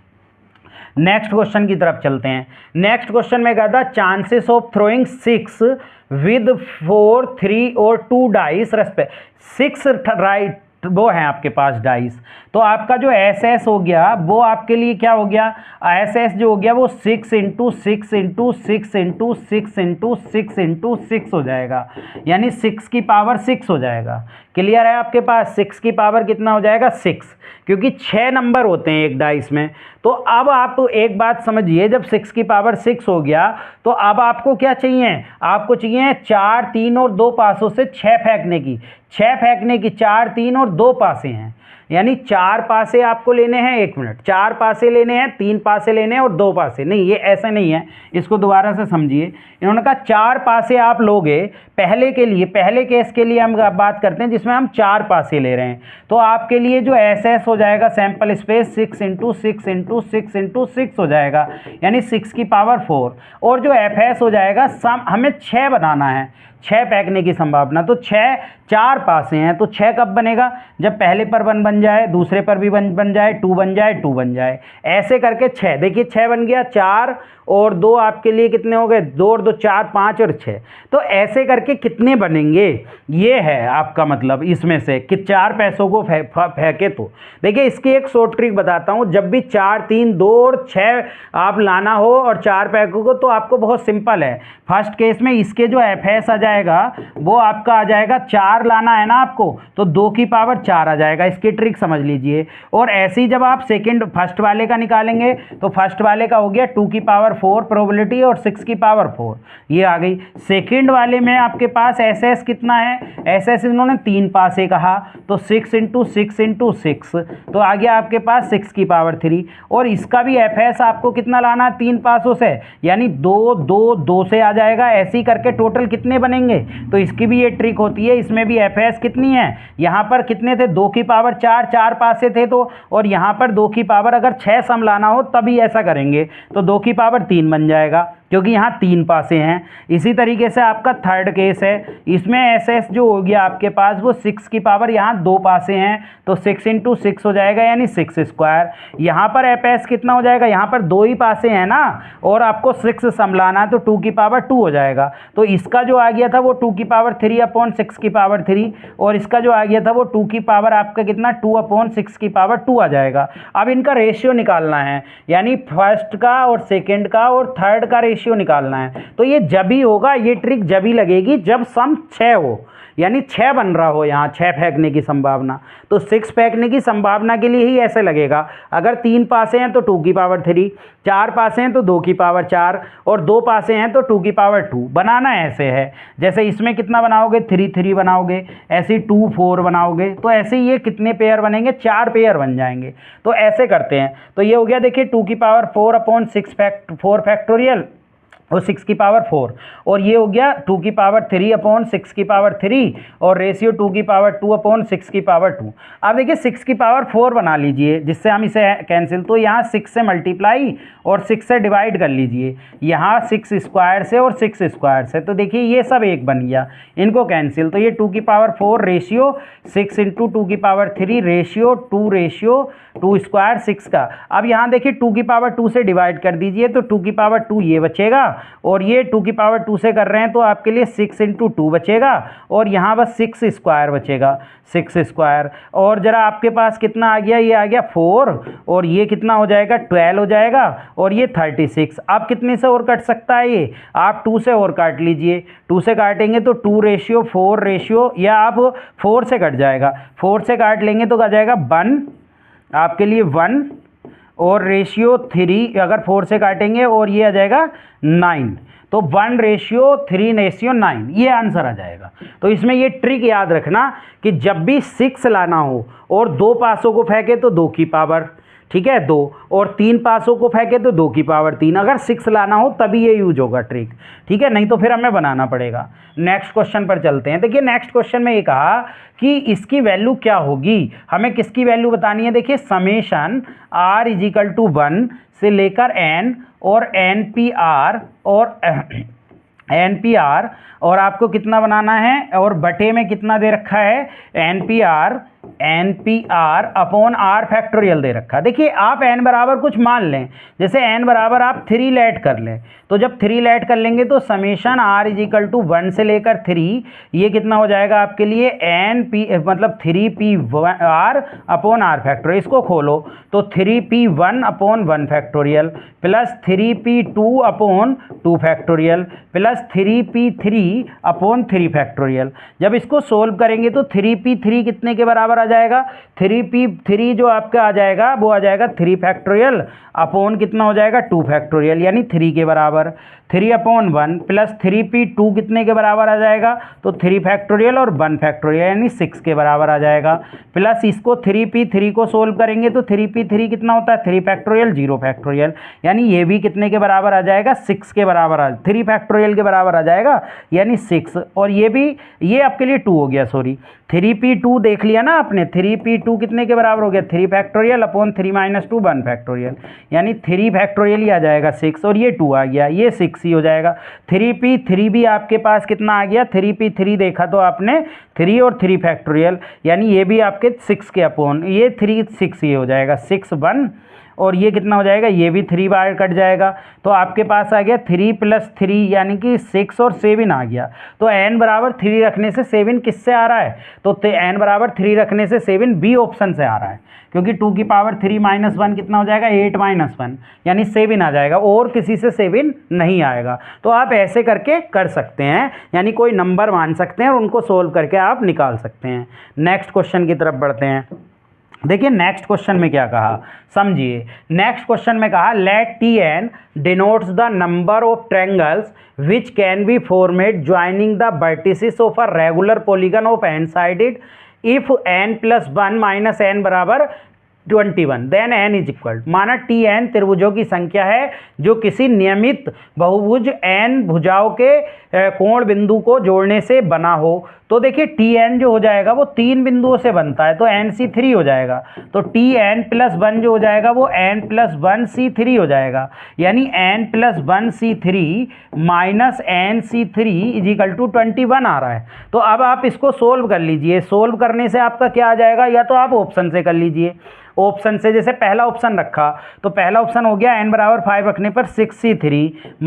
नेक्स्ट क्वेश्चन की तरफ चलते हैं। नेक्स्ट क्वेश्चन में कहा था चांसेस ऑफ थ्रोइंग 6 विद 4 3 और 2 डाइस रेस्पेक्ट, 6 राइट वो है आपके पास डाइस। तो आपका जो एस एस हो गया वो आपके लिए क्या हो गया, एस एस जो हो गया वो 6 × 6 × 6 × 6 × 6 × 6 हो जाएगा, यानी 6 की पावर 6 हो जाएगा। क्लियर है आपके पास, 6 की पावर कितना हो जाएगा, 6, क्योंकि 6 नंबर होते हैं एक डाइस में। तो अब आप एक बात समझिए, जब 6 की पावर 6 हो गया तो अब आपको क्या चाहिए, आपको चाहिए 4 3 और 2 पासों से 6 फेंकने की, 6 फेंकने की, 4 3 और 2 पासे हैं, यानी 4 पासे आपको लेने हैं, 1 मिनट, 4 पासे लेने हैं, 3 पासे लेने हैं और 2 पासे नहीं, ये ऐसे नहीं है, इसको दोबारा से समझिए। इन्होंने कहा 4 पासे आप लोगे पहले के लिए, पहले केस के लिए हम बात करते हैं जिसमें हम 4 पासे ले रहे हैं। तो आपके लिए जो एस एस हो जाएगा सैंपल स्पेस 6 × 6 × 6 × 6 हो जाएगा, यानी 6 की पावर 4। और जो एफ एस हो जाएगा हमें 6 बनाना है, 6 फेंकने की संभावना, तो 6 4 पासे हैं, तो 6 कब बनेगा, जब पहले पर 1 बन जाए, दूसरे पर भी 1 बन जाए, 2 बन जाए, 2 बन जाए, ऐसे करके 6। देखिए 6 बन गया, 4 और 2 आपके लिए कितने हो गए, 2 और 2 4 5 और 6। तो ऐसे करके कितने बनेंगे, ये है आपका मतलब इसमें से कि 4 पैसों को फेंके। तो देखिए इसकी एक शॉर्ट ट्रिक बताता हूँ, जब भी 4 3 2 और 6 आप लाना हो और 4 पैसों को, तो आपको बहुत सिंपल है। फर्स्ट केस में इसके जो एफ एस आ जाएगा वो आपका आ जाएगा 4 लाना है ना आपको, तो 2 की पावर 4 आ जाएगा। इसकी ट्रिक समझ लीजिए। और ऐसे ही जब आप फर्स्ट वाले का निकालेंगे तो फर्स्ट वाले का हो गया 2 की पावर 4 प्रोबेबिलिटी और 6 की पावर 4, ये आ गई। सेकेंड वाले में आपके पास एस एस कितना है, एस एस इन्होंने 3 पासे कहा, तो 6 इंटू 6 इंटू 6, तो आ गया आपके पास 6 की पावर 3। और इसका भी एफ एस आपको कितना लाना है, 3 पासों से, यानी 2 2 2 से आ जाएगा। ऐसे ही करके टोटल कितने बनेंगे, तो इसकी भी ये ट्रिक होती है। इसमें भी एफ एस कितनी है, यहाँ पर कितने थे, 2 की पावर 4, 4 पासे थे तो, और यहाँ पर 2 की पावर अगर 6 सम लाना हो तभी ऐसा करेंगे, तो 2 की पावर 3 बन जाएगा क्योंकि यहाँ 3 पासे हैं। इसी तरीके से आपका थर्ड केस है, इसमें एस एस जो हो गया आपके पास वो 6 की पावर, यहाँ 2 पासे हैं तो 6 इंटू 6 हो जाएगा यानी 6 स्क्वायर। यहाँ पर एफ एस कितना हो जाएगा, यहाँ पर 2 ही पासे हैं ना और आपको 6 सम लाना है तो 2 की पावर 2 हो जाएगा। तो इसका जो आ गया था वो 2 की पावर 3 अपॉन 6 की पावर 3, और इसका जो आ गया था वो 2 की पावर आपका कितना 2 अपॉन 6 की पावर 2 आ जाएगा। अब इनका रेशियो निकालना है, यानी फर्स्ट का और सेकेंड का और थर्ड का रेशियो निकालना है। तो ये जब ही होगा, ये ट्रिक जब ही लगेगी जब सम 6 हो, यानी 6 बन रहा हो, यहाँ 6 फेंकने की संभावना, तो 6 फेंकने की संभावना के लिए ही ऐसे लगेगा। अगर 3 पासे हैं तो 2 की पावर 3, 4 पासे हैं तो 2 की पावर 4, और 2 पासे हैं तो 2 की पावर 2। बनाना ऐसे है, जैसे इसमें कितना बनाओगे, 3 3 बनाओगे, ऐसे 2 4 बनाओगे, तो ऐसे ये कितने पेयर बनेंगे, 4 पेयर बन जाएंगे। तो ऐसे करते हैं। तो ये हो गया, देखिए 2 की पावर 4 अपॉन 4 फैक्टोरियल और 6 की पावर 4, और ये हो गया 2 की पावर 3 अपॉन 6 की पावर 3 और रेशियो 2 की पावर 2 अपॉन 6 की पावर 2। अब देखिए 6 की पावर 4 बना लीजिए जिससे हम इसे कैंसिल, तो यहाँ 6 से मल्टीप्लाई और 6 से डिवाइड कर लीजिए, यहाँ 6 स्क्वायर से और 6 स्क्वायर से, तो देखिए ये सब एक बन गया, इनको कैंसिल। तो ये 2 की पावर 4 रेशियो 6 इंटू 2 की पावर 3 रेशियो 2 स्क्वायर 6 का। अब यहाँ देखिए 2 की पावर 2 से डिवाइड कर दीजिए तो 2 की पावर 2 ये बचेगा, और ये 2 की पावर 2 से कर रहे हैं तो आपके लिए 6 इंटू 2 बचेगा, और यहाँ बस 6 स्क्वायर बचेगा, 6 स्क्वायर। और जरा आपके पास कितना आ गया, ये आ गया 4, और ये कितना हो जाएगा 12 हो जाएगा, और ये 36। अब कितने से और कट सकता है ये, आप 2 से और काट लीजिए, 2 से काटेंगे तो 2 रेशियो 4 रेशियो, या आप 4 से कट जाएगा, 4 से काट लेंगे तो आ जाएगा 1 आपके लिए 1, और रेशियो 3 अगर 4 से काटेंगे और ये आ जाएगा 9, तो 1 रेशियो 3 रेशियो 9, ये आंसर आ जाएगा। तो इसमें ये ट्रिक याद रखना कि जब भी 6 लाना हो और 2 पासों को फेंके तो 2 की पावर, ठीक है 2, और 3 पासों को फेंके तो 2 की पावर 3, अगर 6 लाना हो तभी ये यूज होगा ट्रिक, ठीक है, नहीं तो फिर हमें बनाना पड़ेगा। नेक्स्ट क्वेश्चन पर चलते हैं। देखिए नेक्स्ट क्वेश्चन में ये कहा कि इसकी वैल्यू क्या होगी, हमें किसकी वैल्यू बतानी है। देखिए समेशन r इजिकल टू 1 से लेकर n और NPR और आपको कितना बनाना है, और बटे में कितना दे रखा है, NPR अपॉन r फैक्टोरियल दे रखा। देखिए आप n बराबर कुछ मान लें, जैसे n बराबर आप 3 लेट कर लें, तो जब 3 लेट कर लेंगे तो समेशन r इजिकल टू 1 से लेकर 3, ये कितना हो जाएगा आपके लिए मतलब 3PR अपॉन r फैक्टोरियल। इसको खोलो तो 3P1 upon 1 factorial plus 3P2 upon 2 factorial plus 3P3 upon 3 factorial. जब इसको सोल्व करेंगे तो 3P3 कितने के बराबर आ जाएगा, 3P3 जो आपका आ जाएगा वो आ जाएगा 3 फैक्टोरियल अपॉन कितना हो जाएगा 2 फैक्टोरियल, यानी 3 के बराबर, 3 अपॉन 1 प्लस 3P2 कितने के बराबर आ जाएगा, तो 3 फैक्टोरियल और 1 फैक्टोरियल यानी 6 के बराबर आ जाएगा। प्लस इसको 3P3 को सोल्व करेंगे तो 3P3 कितना होता है 3 फैक्टोरियल 0 फैक्टोरियल, यानी ये भी कितने के बराबर आ जाएगा 6 के बराबर 3 फैक्टोरियल के बराबर आ जाएगा यानी 6, और ये भी ये आपके लिए 2 हो गया, सॉरी 3P2 देख लिया ना आपने, 3P2 कितने के बराबर हो गया 3 फैक्टोरियल अपॉन 3 माइनस 2 1 फैक्टोरियल, यानी 3 फैक्टोरियल ही आ जाएगा 6, और ये 2 आ गया, ये 6 ही हो जाएगा। 3P3 भी आपके पास कितना आ गया, 3P3 देखा तो आपने 3 और 3 फैक्टोरियल, यानी ये भी आपके 6 के अपॉन, ये 3 6 ये हो जाएगा 6 1 और ये कितना हो जाएगा, ये भी 3 बार कट जाएगा। तो आपके पास आ गया 3 + 3 यानी कि 6 और 7 आ गया। तो n बराबर 3 रखने से 7 किससे आ रहा है, तो n बराबर 3 रखने से 7 बी ऑप्शन से आ रहा है, क्योंकि 2 की पावर 3 - 1 कितना हो जाएगा, 8 - 1 यानी 7 आ जाएगा, और किसी से 7 नहीं आएगा। तो आप ऐसे करके कर सकते हैं, यानी कोई नंबर मान सकते हैं और उनको सोल्व करके आप निकाल सकते हैं। नेक्स्ट क्वेश्चन की तरफ बढ़ते हैं। देखिए नेक्स्ट क्वेश्चन में क्या कहा, समझिए। नेक्स्ट क्वेश्चन में कहा let Tn denotes the number of triangles which can be formed joining the vertices of a regular polygon of n sided if n + 1 - n बराबर 21 देन n इज इक्वल, माना Tn त्रिभुजों की संख्या है जो किसी नियमित बहुभुज n भुजाओं के कोण बिंदु को जोड़ने से बना हो। तो देखिए Tn जो हो जाएगा वो 3 बिंदुओं से बनता है, तो nc3 हो जाएगा। तो Tn + 1 जो हो जाएगा वो n + 1c3 हो जाएगा, यानी n + 1c3 - nc3 = 21 आ रहा है। तो अब आप इसको सोल्व कर लीजिए। सोल्व करने से आपका क्या आ जाएगा, या तो आप ऑप्शन से कर लीजिए। ऑप्शन से जैसे पहला ऑप्शन रखा तो पहला ऑप्शन हो गया n बराबर 5 रखने पर 6c3 -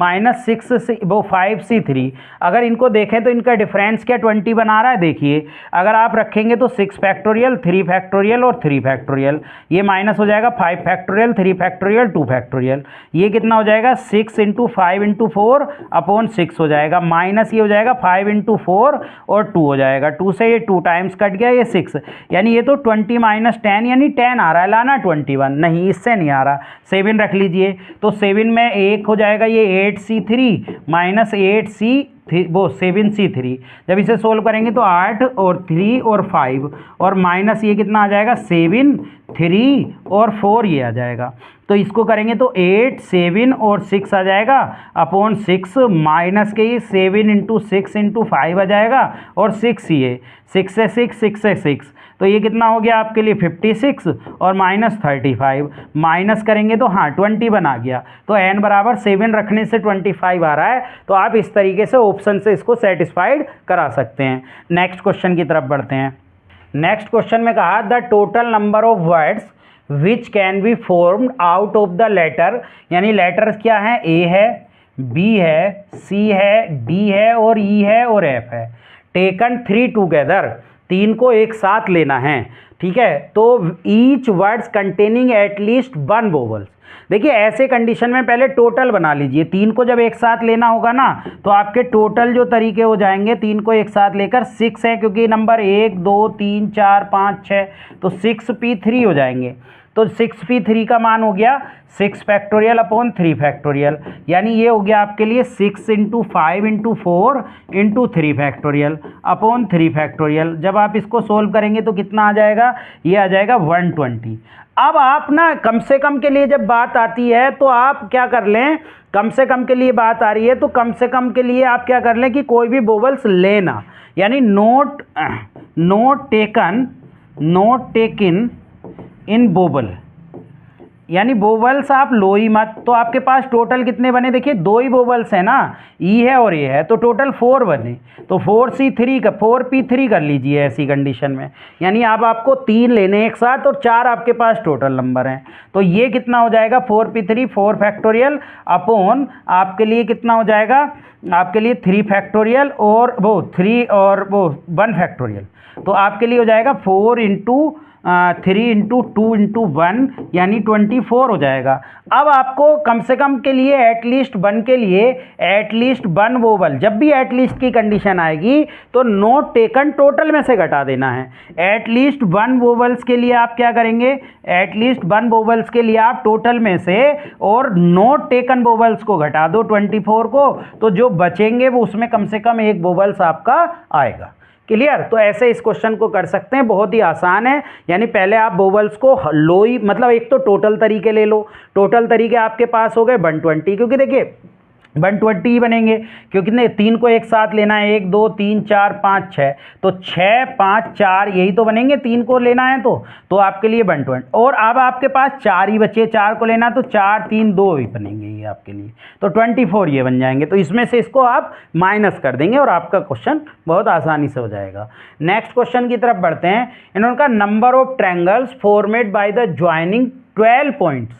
6 वो 5c3। अगर इनको देखें तो इनका डिफरेंस क्या 20 बना रहा है। देखिए अगर आप रखेंगे तो 6 फैक्टोरियल 3 फैक्टोरियल और 3 फैक्टोरियल, ये माइनस हो जाएगा 5 फैक्टोरियल 3 फैक्टोरियल 2 फैक्टोरियल, ये कितना हो जाएगा 6 × 5 × 4 अपॉन 6 हो जाएगा, माइनस ये हो जाएगा 5 × 4 और 2 हो जाएगा, 2 से ये 2 टाइम्स कट गया, ये 6, यानी ये तो 20 - 10 यानी 10 आ रहा है, लाना 21 नहीं, इससे नहीं आ रहा। 7 रख लीजिए, तो 7 में 1 हो जाएगा ये 8c3 - 8c वो 7c3। जब इसे सोल्व करेंगे तो 8 और 3 और 5 और माइनस ये कितना आ जाएगा 7 3 और 4 ये आ जाएगा। तो इसको करेंगे तो 8 7 और 6 आ जाएगा अपॉन 6 माइनस के ये 7 × 6 × 5 आ जाएगा और 6 ये 6 से 6 से 6, तो ये कितना हो गया आपके लिए 56 और -35 माइनस करेंगे तो हाँ 21 आ गया। तो n बराबर 7 रखने से 25 आ रहा है। तो आप इस तरीके से ऑप्शन से इसको सेटिस्फाइड करा सकते हैं। नेक्स्ट क्वेश्चन की तरफ बढ़ते हैं। नेक्स्ट क्वेश्चन में कहा the total number of words which can be formed out of the letter, यानी लेटर्स क्या हैं, A है, B है, C है, D है और E है और F है, टेकन 3 टूगेदर, 3 को एक साथ लेना है, ठीक है। तो each words containing at least 1 vowels. देखिए ऐसे कंडीशन में पहले टोटल बना लीजिए, 3 को जब एक साथ लेना होगा ना तो आपके टोटल जो तरीके हो जाएंगे 3 को एक साथ लेकर 6 है, क्योंकि नंबर 1 2 3 4 5 6, तो 6p3 हो जाएंगे। तो 6p3 का मान हो गया 6 फैक्टोरियल अपॉन 3 फैक्टोरियल, यानी ये हो गया आपके लिए 6 × 5 × 4 × 3 फैक्टोरियल अपॉन 3 फैक्टोरियल। जब आप इसको सोल्व करेंगे तो कितना आ जाएगा, ये आ जाएगा 120। अब आप ना कम से कम के लिए जब बात आती है तो आप क्या कर लें, कम से कम के लिए बात आ रही है तो कम से कम के लिए आप क्या कर लें कि कोई भी वोवल्स लेना, यानी नोट टेकन इन वोवल, यानी वोवल्स आप लो ही मत। तो आपके पास टोटल कितने बने, देखिए 2 ही वोवल्स है ना, ई है और ये है, तो टोटल 4 बने। तो 4c3 का 4p3 कर लीजिए ऐसी कंडीशन में, यानी अब आपको 3 लेने एक साथ और 4 आपके पास टोटल नंबर हैं। तो ये कितना हो जाएगा 4p3 4 फैक्टोरियल अपॉन आपके लिए कितना हो जाएगा आपके लिए 3 फैक्टोरियल और वो 3 और वो 1 फैक्टोरियल, तो आपके लिए हो जाएगा 4 × 3 × 2 × 1 यानी 24 हो जाएगा। अब आपको कम से कम के लिए एटलीस्ट 1 के लिए एटलीस्ट 1 वोवल, जब भी एटलीस्ट की कंडीशन आएगी तो नोट टेकन टोटल में से घटा देना है। एटलीस्ट 1 वोवल्स के लिए आप क्या करेंगे, एटलीस्ट 1 वोवल्स के लिए आप टोटल में से और नोट टेकन वोवल्स को घटा दो 24 को, तो जो बचेंगे वो उसमें कम से कम 1 वोवल्स आपका आएगा। क्लियर। तो ऐसे इस क्वेश्चन को कर सकते हैं, बहुत ही आसान है। यानी पहले आप वोवल्स को लो ही, मतलब एक तो टोटल तरीके ले लो, टोटल तरीके आपके पास हो गए 120, क्योंकि देखिए 120 ही बनेंगे क्योंकि कितने 3 को एक साथ लेना है, 1 2 3 4 5 6, तो 6 5 4 यही तो बनेंगे, 3 को लेना है तो आपके लिए 120। और अब आपके पास 4 ही बचे, 4 को लेना तो 4 3 2 ही बनेंगे ये आपके लिए, तो 24 ये बन जाएंगे। तो इसमें से इसको आप माइनस कर देंगे और आपका क्वेश्चन बहुत आसानी से हो जाएगा। नेक्स्ट क्वेश्चन की तरफ बढ़ते हैं। इन्होंने कहा number of triangles formed by the joining 12 points,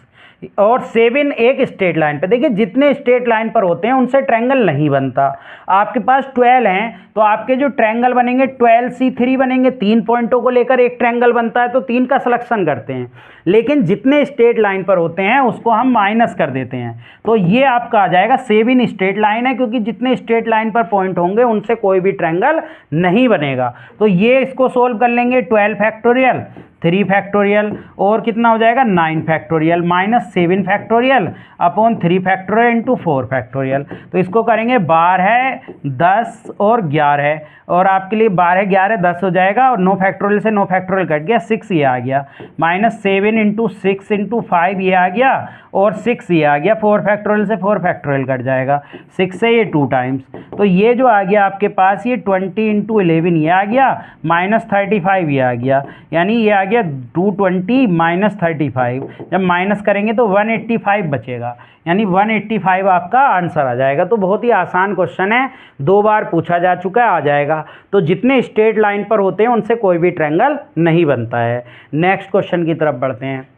और 7 एक स्ट्रेट लाइन पर। देखिए जितने स्ट्रेट लाइन पर होते हैं उनसे ट्रायंगल नहीं बनता। आपके पास 12 हैं तो आपके जो ट्रायंगल बनेंगे 12C3 बनेंगे, 3 पॉइंटों को लेकर एक ट्रायंगल बनता है तो 3 का सिलेक्शन करते हैं। लेकिन जितने स्ट्रेट लाइन पर होते हैं उसको हम माइनस कर देते हैं। तो ये आपका आ जाएगा 7 स्ट्रेट लाइन है, क्योंकि जितने स्ट्रेट लाइन पर पॉइंट होंगे उनसे कोई भी ट्रायंगल नहीं बनेगा। तो ये इसको सोल्व कर लेंगे, 12 फैक्टोरियल 3 फैक्टोरियल और कितना हो जाएगा 9 factorial minus 7 factorial upon 3 factorial into 4 factorial. तो इसको करेंगे 12 10 और 11 और आपके लिए 12 11 10 हो जाएगा और 9 फैक्टोरियल से 9 फैक्टोरियल कट गया 6 ये आ गया माइनस 7 इंटू 6 इंटू 5 ये आ गया और 6 ये आ गया। 4 फैक्टोरियल से 4 फैक्टोरियल कट जाएगा 6 से ये 2 टाइम्स। तो ये जो आ गया आपके पास ये 20 इंटू 11 ये आ गया माइनस 35 ये आ गया, यानी ये आ गया 220 माइनस 35। जब माइनस करेंगे तो 185 बचेगा, यानी 185 आपका आंसर आ जाएगा। तो बहुत ही आसान क्वेश्चन है, 2 बार पूछा जा चुका है, आ जाएगा। तो जितने स्ट्रेट लाइन पर होते हैं उनसे कोई भी ट्रायंगल नहीं बनता है। नेक्स्ट क्वेश्चन की तरफ बढ़ते हैं।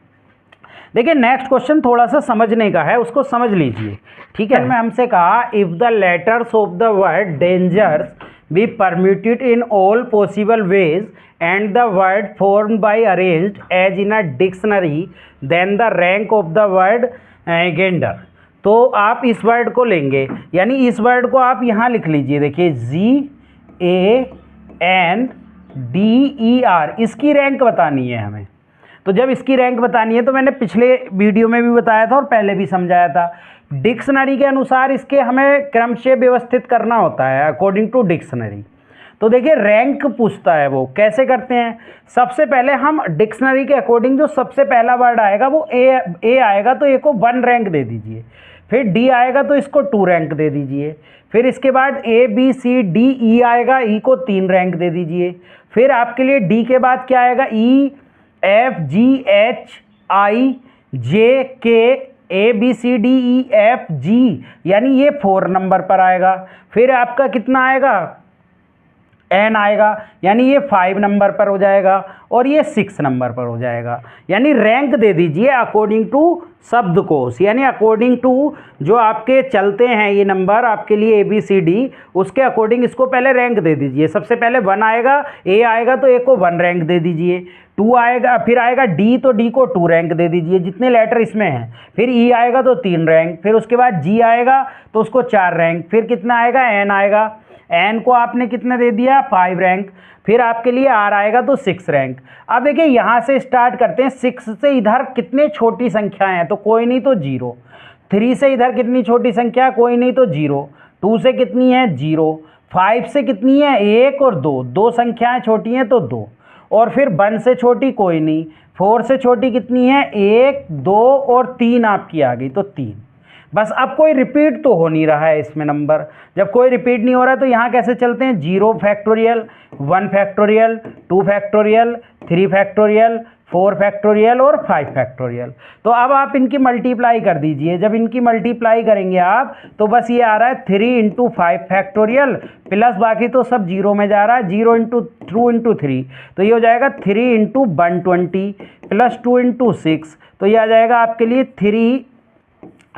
देखिए नेक्स्ट क्वेश्चन थोड़ा सा समझने का है, उसको समझ लीजिए, ठीक है। मैं हमसे कहा if the letters of the word dangers be permuted in all possible ways and the word formed by arranged as in a dictionary then the rank of the word gender। तो आप इस वर्ड को लेंगे, यानी इस word को आप यहाँ लिख लीजिए। देखिए GANDER, इसकी रैंक बतानी है हमें। तो जब इसकी रैंक बतानी है तो मैंने पिछले वीडियो में भी बताया था और पहले भी समझाया था, डिक्शनरी के अनुसार इसके हमें क्रम से व्यवस्थित करना होता है अकॉर्डिंग टू डिक्शनरी। तो देखिए रैंक पूछता है, वो कैसे करते हैं। सबसे पहले हम डिक्शनरी के अकॉर्डिंग जो सबसे पहला वर्ड आएगा वो ए आएगा तो ए को 1 रैंक दे दीजिए, फिर डी आएगा तो इसको 2 रैंक दे दीजिए, फिर इसके बाद ABCDE आएगा, ई को 3 रैंक दे दीजिए, फिर आपके लिए डी के बाद क्या आएगा EFGHIJK ABCDEFG, यानी ये 4 नंबर पर आएगा। फिर आपका कितना आएगा N आएगा, यानी ये 5 नंबर पर हो जाएगा और ये 6 नंबर पर हो जाएगा। यानी रैंक दे दीजिए अकॉर्डिंग टू शब्दकोश, यानी अकॉर्डिंग टू जो आपके चलते हैं ये नंबर आपके लिए ABCD, उसके अकॉर्डिंग इसको पहले रैंक दे दीजिए। सबसे पहले 1 आएगा, A आएगा तो A को 1 रैंक दे दीजिए, 2 आएगा, फिर आएगा D तो D को 2 रैंक दे दीजिए जितने लेटर इसमें हैं, फिर E आएगा तो 3 रैंक, फिर उसके बाद G आएगा तो उसको 4 रैंक, फिर कितना आएगा N आएगा, N को आपने कितने दे दिया 5 रैंक, फिर आपके लिए R आएगा तो 6 रैंक। अब देखिए यहाँ से स्टार्ट करते हैं, 6 से इधर कितने छोटी संख्याएं हैं तो कोई नहीं तो 0, 3 से इधर कितनी छोटी संख्या कोई नहीं तो 0, 2 से कितनी है 0, 5 से कितनी है 1 और 2, 2 संख्याएं छोटी हैं तो 2, और फिर 1 से छोटी कोई नहीं, 4 से छोटी कितनी है 1 2 और 3 आपकी आ गई तो 3। बस अब कोई रिपीट तो हो नहीं रहा है इसमें नंबर, जब कोई रिपीट नहीं हो रहा है तो यहाँ कैसे चलते हैं 0 factorial 1 factorial 2 factorial 3 factorial 4 factorial और 5 फैक्टोरियल। तो अब आप इनकी मल्टीप्लाई कर दीजिए। जब इनकी मल्टीप्लाई करेंगे आप तो बस ये आ रहा है 3 इंटू 5 फैक्टोरियल प्लस बाकी तो सब 0 में जा रहा है, 0 इंटू 2 इंटू 3 तो ये हो जाएगा 3 इंटू 120 प्लस 2 इंटू 6 तो ये आ जाएगा आपके लिए 3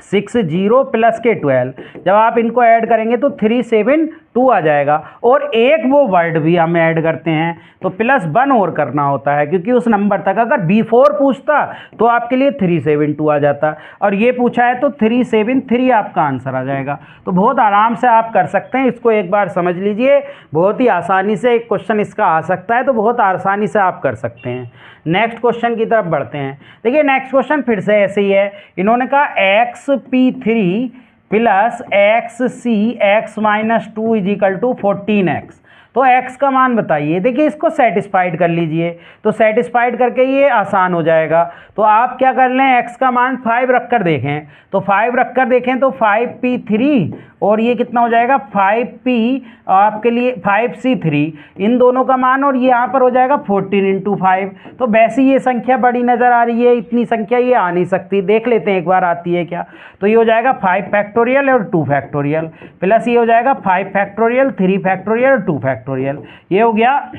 6 0 प्लस के 12। जब आप इनको ऐड करेंगे तो 3 7 2 आ जाएगा, और एक वो वर्ड भी हम ऐड करते हैं तो प्लस 1 और करना होता है, क्योंकि उस नंबर तक अगर B4 पूछता तो आपके लिए 3 7 2 आ जाता, और ये पूछा है तो 3 7 3 आपका आंसर आ जाएगा। तो बहुत आराम से आप कर सकते हैं, इसको एक बार समझ लीजिए, बहुत ही आसानी से एक क्वेश्चन इसका आ सकता है, तो बहुत आसानी से आप कर सकते हैं। नेक्स्ट क्वेश्चन की तरफ बढ़ते हैं। देखिए नेक्स्ट क्वेश्चन फिर से ऐसे ही है, इन्होंने कहा XP3 plus XC x minus 2 is equal to 14x। तो x का मान बताइए। देखिए इसको सेटिस्फाइड कर लीजिए, तो सेटिस्फाइड करके ये आसान हो जाएगा। तो आप क्या कर लें, x का मान 5 रख कर देखें, तो 5 रख कर देखें तो 5P3 और ये कितना हो जाएगा 5P आपके लिए 5C3, इन दोनों का मान, और ये यहाँ पर हो जाएगा 14 इंटू 5। तो वैसे ये संख्या बड़ी नज़र आ रही है, इतनी संख्या ये आ नहीं सकती, देख लेते हैं एक बार आती है क्या। तो ये हो जाएगा 5 फैक्टोरियल और 2 फैक्टोरियल प्लस ये हो जाएगा 5 फैक्टोरियल 3 फैक्टोरियल और 2 फैक्टोरियल, ये हो गया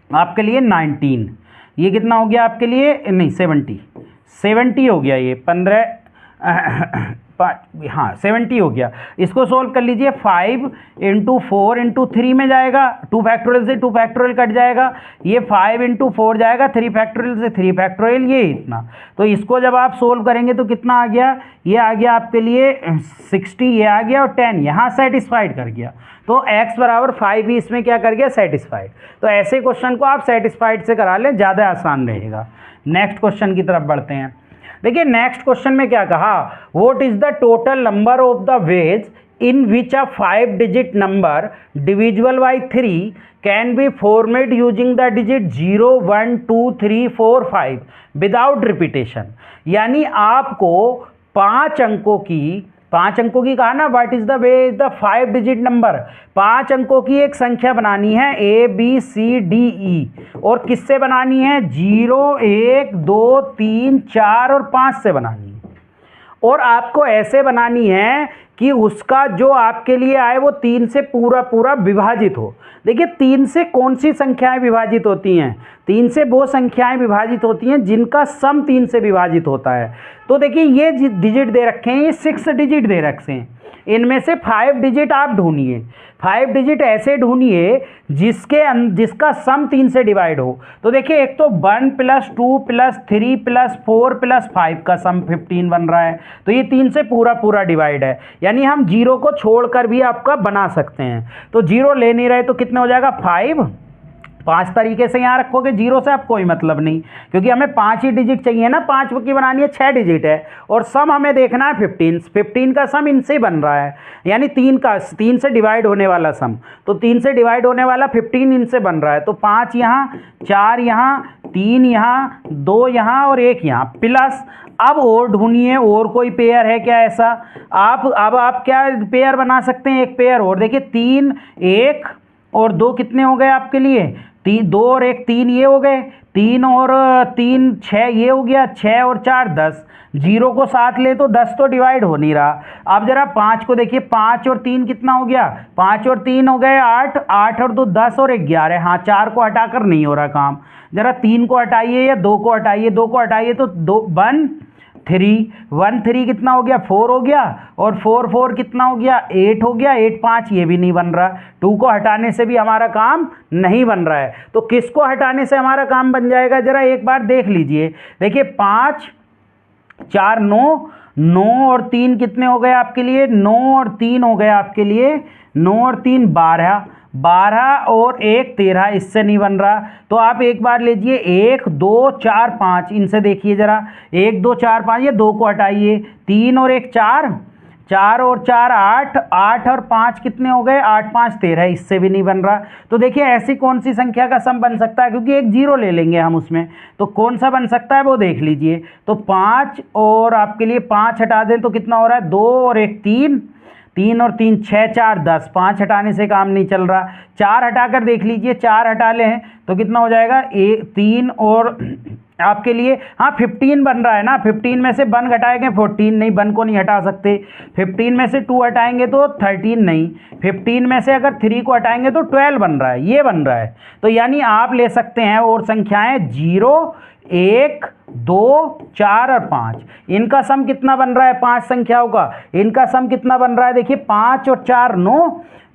आपके लिए 19। ये कितना हो गया आपके लिए, नहीं 70 70 हो गया, ये 15 हाँ 70 हो गया। इसको सोल्व कर लीजिए, 5 इंटू 4 इंटू 3 में जाएगा, 2 फैक्टोरियल से 2 फैक्टोरियल कट जाएगा, ये 5 इंटू 4 जाएगा, 3 फैक्टोरियल से 3 फैक्टोरियल, ये इतना। तो इसको जब आप सोल्व करेंगे तो कितना आ गया, ये आ गया आपके लिए 60, ये आ गया, और 10 यहाँ सेटिस्फाइड कर गया। तो x बराबर 5 ही इसमें क्या कर गया, सेटिस्फाइड। तो ऐसे क्वेश्चन को आप सेटिस्फाइड से करा लें, ज़्यादा आसान रहेगा। नेक्स्ट क्वेश्चन की तरफ बढ़ते हैं। देखिए नेक्स्ट क्वेश्चन में क्या कहा, what is the total number of the ways in which a 5 digit number divisible by 3 can be format using the digit 0 1 2 3 4 5 without repetition. यानी आपको 5 अंकों की कहा ना, what is the way is the 5 digit number, 5 अंकों की एक संख्या बनानी है, A B C D E, और किससे बनानी है, 0 1 2 3 4 और 5 से बनानी है। और आपको ऐसे बनानी है कि उसका जो आपके लिए आए वो 3 से पूरा पूरा विभाजित हो। देखिए 3 से कौन सी संख्याएं विभाजित होती हैं, 3 से वो संख्याएं विभाजित होती हैं जिनका सम 3 से विभाजित होता है। तो देखिए ये डिजिट दे रखे हैं, ये 6 डिजिट दे रखे हैं, इनमें से 5 डिजिट आप ढूंढिए, 5 डिजिट ऐसे ढूंढिए जिसका सम 3 से डिवाइड हो। तो देखिए एक तो 1 + 2 + 3 + 4 + 5 का सम 15 बन रहा है, तो ये 3 से पूरा पूरा डिवाइड है, यानी हम 0 को छोड़कर भी आपका बना सकते हैं। तो 0 ले नहीं रहे तो कितने हो जाएगा, 5 तरीके से यहाँ रखोगे, 0 से आप कोई मतलब नहीं, क्योंकि हमें 5 ही डिजिट चाहिए ना, 5 की बनानी है, 6 डिजिट है, और सम हमें देखना है 15 का सम इनसे बन रहा है, यानी 3 से डिवाइड होने वाला सम। तो 3 से डिवाइड होने वाला 15 इनसे बन रहा है। तो 5 यहाँ, 4 यहाँ, 3 यहाँ, 2 यहाँ और 1 यहाँ, प्लस अब और ढूंढिए, और कोई पेयर है क्या ऐसा, आप क्या पेयर बना सकते हैं, एक पेयर और। देखिए 3 1 और 2 कितने हो गए आपके लिए, 2 और 1 3, ये हो गए, 3 और 3 6, ये हो गया, 6 और 4 10, 0 को साथ ले तो 10 तो डिवाइड हो नहीं रहा। अब जरा 5 को देखिए, 5 और 3 कितना हो गया, 5 और 3 हो गए 8, 8 और 2 10 और 11, हाँ 4 को हटाकर नहीं हो रहा काम, जरा 3 को हटाइए या 2 को हटाइए, 2 को हटाइए तो 1 3 कितना हो गया, 4 हो गया, और 4 कितना हो गया, 8 हो गया, 8 5, ये भी नहीं बन रहा, 2 को हटाने से भी हमारा काम नहीं बन रहा है। तो किसको हटाने से हमारा काम बन जाएगा, जरा एक बार देख लीजिए। देखिए 5 4 9 और 3 कितने हो गए आपके लिए, 9 और 3 हो गए आपके लिए, 9 और 3 12 और 1 13, इससे नहीं बन रहा। तो आप एक बार लीजिए 1 2 4 5, इनसे देखिए जरा, 1 2 4 5, ये 2 को हटाइए, 3 और 1 4, 4 और 4 8, 8 और 5 कितने हो गए, 8 5 13, इससे भी नहीं बन रहा। तो देखिए ऐसी कौन सी संख्या का सम बन सकता है, क्योंकि एक 0 ले लेंगे हम उसमें, तो कौन सा बन सकता है वो देख लीजिए। तो 5 और आपके लिए 5 हटा दें तो कितना हो रहा है, 2 और 1 3, 3 और 3 6 4 10, 5 हटाने से काम नहीं चल रहा, 4 हटाकर देख लीजिए, 4 हटा लें तो कितना हो जाएगा, 3 और आपके लिए, हाँ 15 बन रहा है ना, 15 में से 1 घटाएंगे 14, नहीं 1 को नहीं हटा सकते, 15 में से 2 हटाएंगे तो 13 नहीं, 15 में से अगर 3 को हटाएंगे तो 12 बन रहा है, ये बन रहा है। तो यानी आप ले सकते हैं और संख्याएं 0 1 2 4 और 5, इनका सम कितना बन रहा है, 5 संख्याओं का इनका सम कितना बन रहा है, देखिए 5 और 4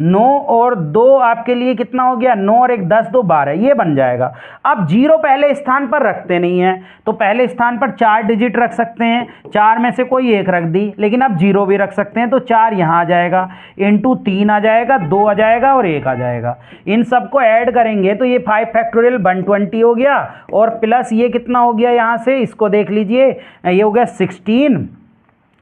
9 और 2 आपके लिए कितना हो गया, 9 और 1 10 2 12, ये बन जाएगा। अब 0 पहले स्थान पर रखते नहीं है, तो पहले स्थान पर 4 डिजिट रख सकते हैं, 4 में से कोई एक रख दी, लेकिन अब 0 भी रख सकते हैं, तो 4 यहाँ आ जाएगा, इंटू 3 आ जाएगा, 2 आ जाएगा और 1 आ जाएगा। इन सबको ऐड करेंगे तो ये 5 फैक्टोरियल 120 हो गया, और प्लस ये कितना हो गया, यहाँ से इसको देख लीजिए, ये हो गया 16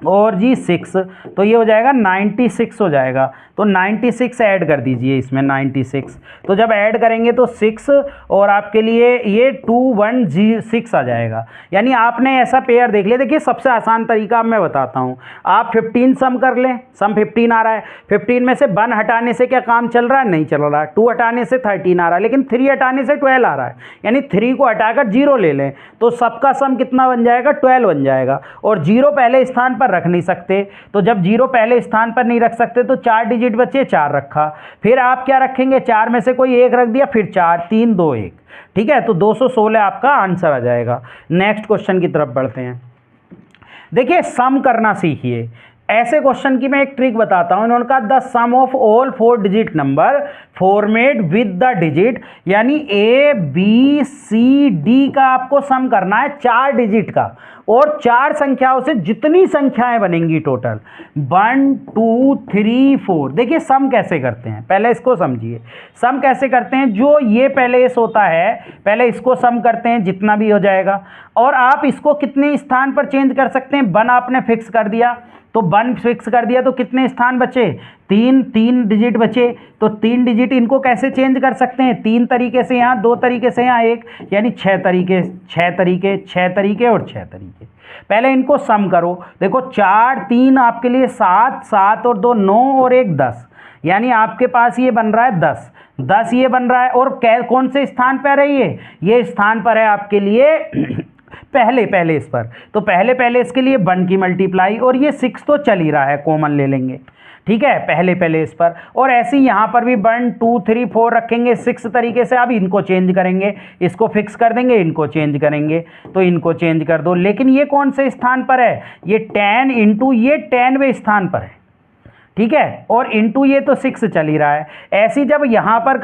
और जी 6, तो ये हो जाएगा 96 हो जाएगा। तो 96 ऐड कर दीजिए इसमें, 96, तो जब ऐड करेंगे तो 6 और आपके लिए ये 2106 आ जाएगा। यानी आपने ऐसा पेयर देख लिया। देखिए सबसे आसान तरीका मैं बताता हूँ, आप 15 सम कर लें, सम 15 आ रहा है, 15 में से 1 हटाने से क्या काम चल रहा है, नहीं चल रहा, 2 हटाने से 13 आ रहा है, लेकिन 3 हटाने से 12 आ रहा है, यानी 3 को हटाकर 0 ले लें तो सबका सम कितना बन जाएगा, 12 बन जाएगा। और 0 पहले स्थान पर रख नहीं सकते, तो जब 0 पहले स्थान पर नहीं रख सकते तो 4 डिजिट बचे, 4 रखा, फिर आप क्या रखेंगे, 4 में से कोई एक रख दिया, फिर 4 3 2 1, ठीक है, तो 216 आपका आंसर आ जाएगा। नेक्स्ट क्वेश्चन की तरफ बढ़ते हैं। देखिए सम करना सीखिए। ऐसे क्वेश्चन की मैं एक ट्रिक बताता हूं। इन्होंने कहा the sum of all 4 digit number format with the digit, यानी ए बी सी डी का आपको सम करना है 4 डिजिट का, और 4 संख्याओं से जितनी संख्याएं बनेंगी टोटल 1 2 3 4। देखिए सम कैसे करते हैं, पहले इसको समझिए। सम कैसे करते हैं, जो ये पहले इस होता है, पहले इसको सम करते हैं, जितना भी हो जाएगा, और आप इसको कितने स्थान पर चेंज कर सकते हैं। 1 आपने फिक्स कर दिया, तो 1 फिक्स कर दिया तो कितने स्थान बचे, 3 डिजिट बचे। तो 3 डिजिट इनको कैसे चेंज कर सकते हैं, 3 तरीके से यहाँ, 2 तरीके से यहाँ, 1, यानी 6 तरीके, 6 तरीके, 6 तरीके और 6 तरीके। पहले इनको सम करो। देखो 4 3 आपके लिए 7, 7 और 2 9 और 1 10, यानी आपके पास ये बन रहा है 10, 10 ये बन रहा है। और कौन से स्थान पर है ये स्थान पर है आपके लिए पहले इस पर, तो पहले इसके लिए 1 की मल्टीप्लाई, और ये 6 तो चल ही रहा है, कॉमन ले लेंगे, ठीक है, पहले इस पर। और ऐसे ही यहाँ पर भी 1 2 3 4 रखेंगे 6 तरीके से। अब इनको चेंज करेंगे, इसको फिक्स कर देंगे, इनको चेंज करेंगे, तो इनको चेंज कर दो। लेकिन ये कौन से स्थान पर है, ये 10 इंटू ये 10वें स्थान पर है, ठीक है, और इंटू ये तो 6 चल ही रहा है। ऐसे जब यहाँ पर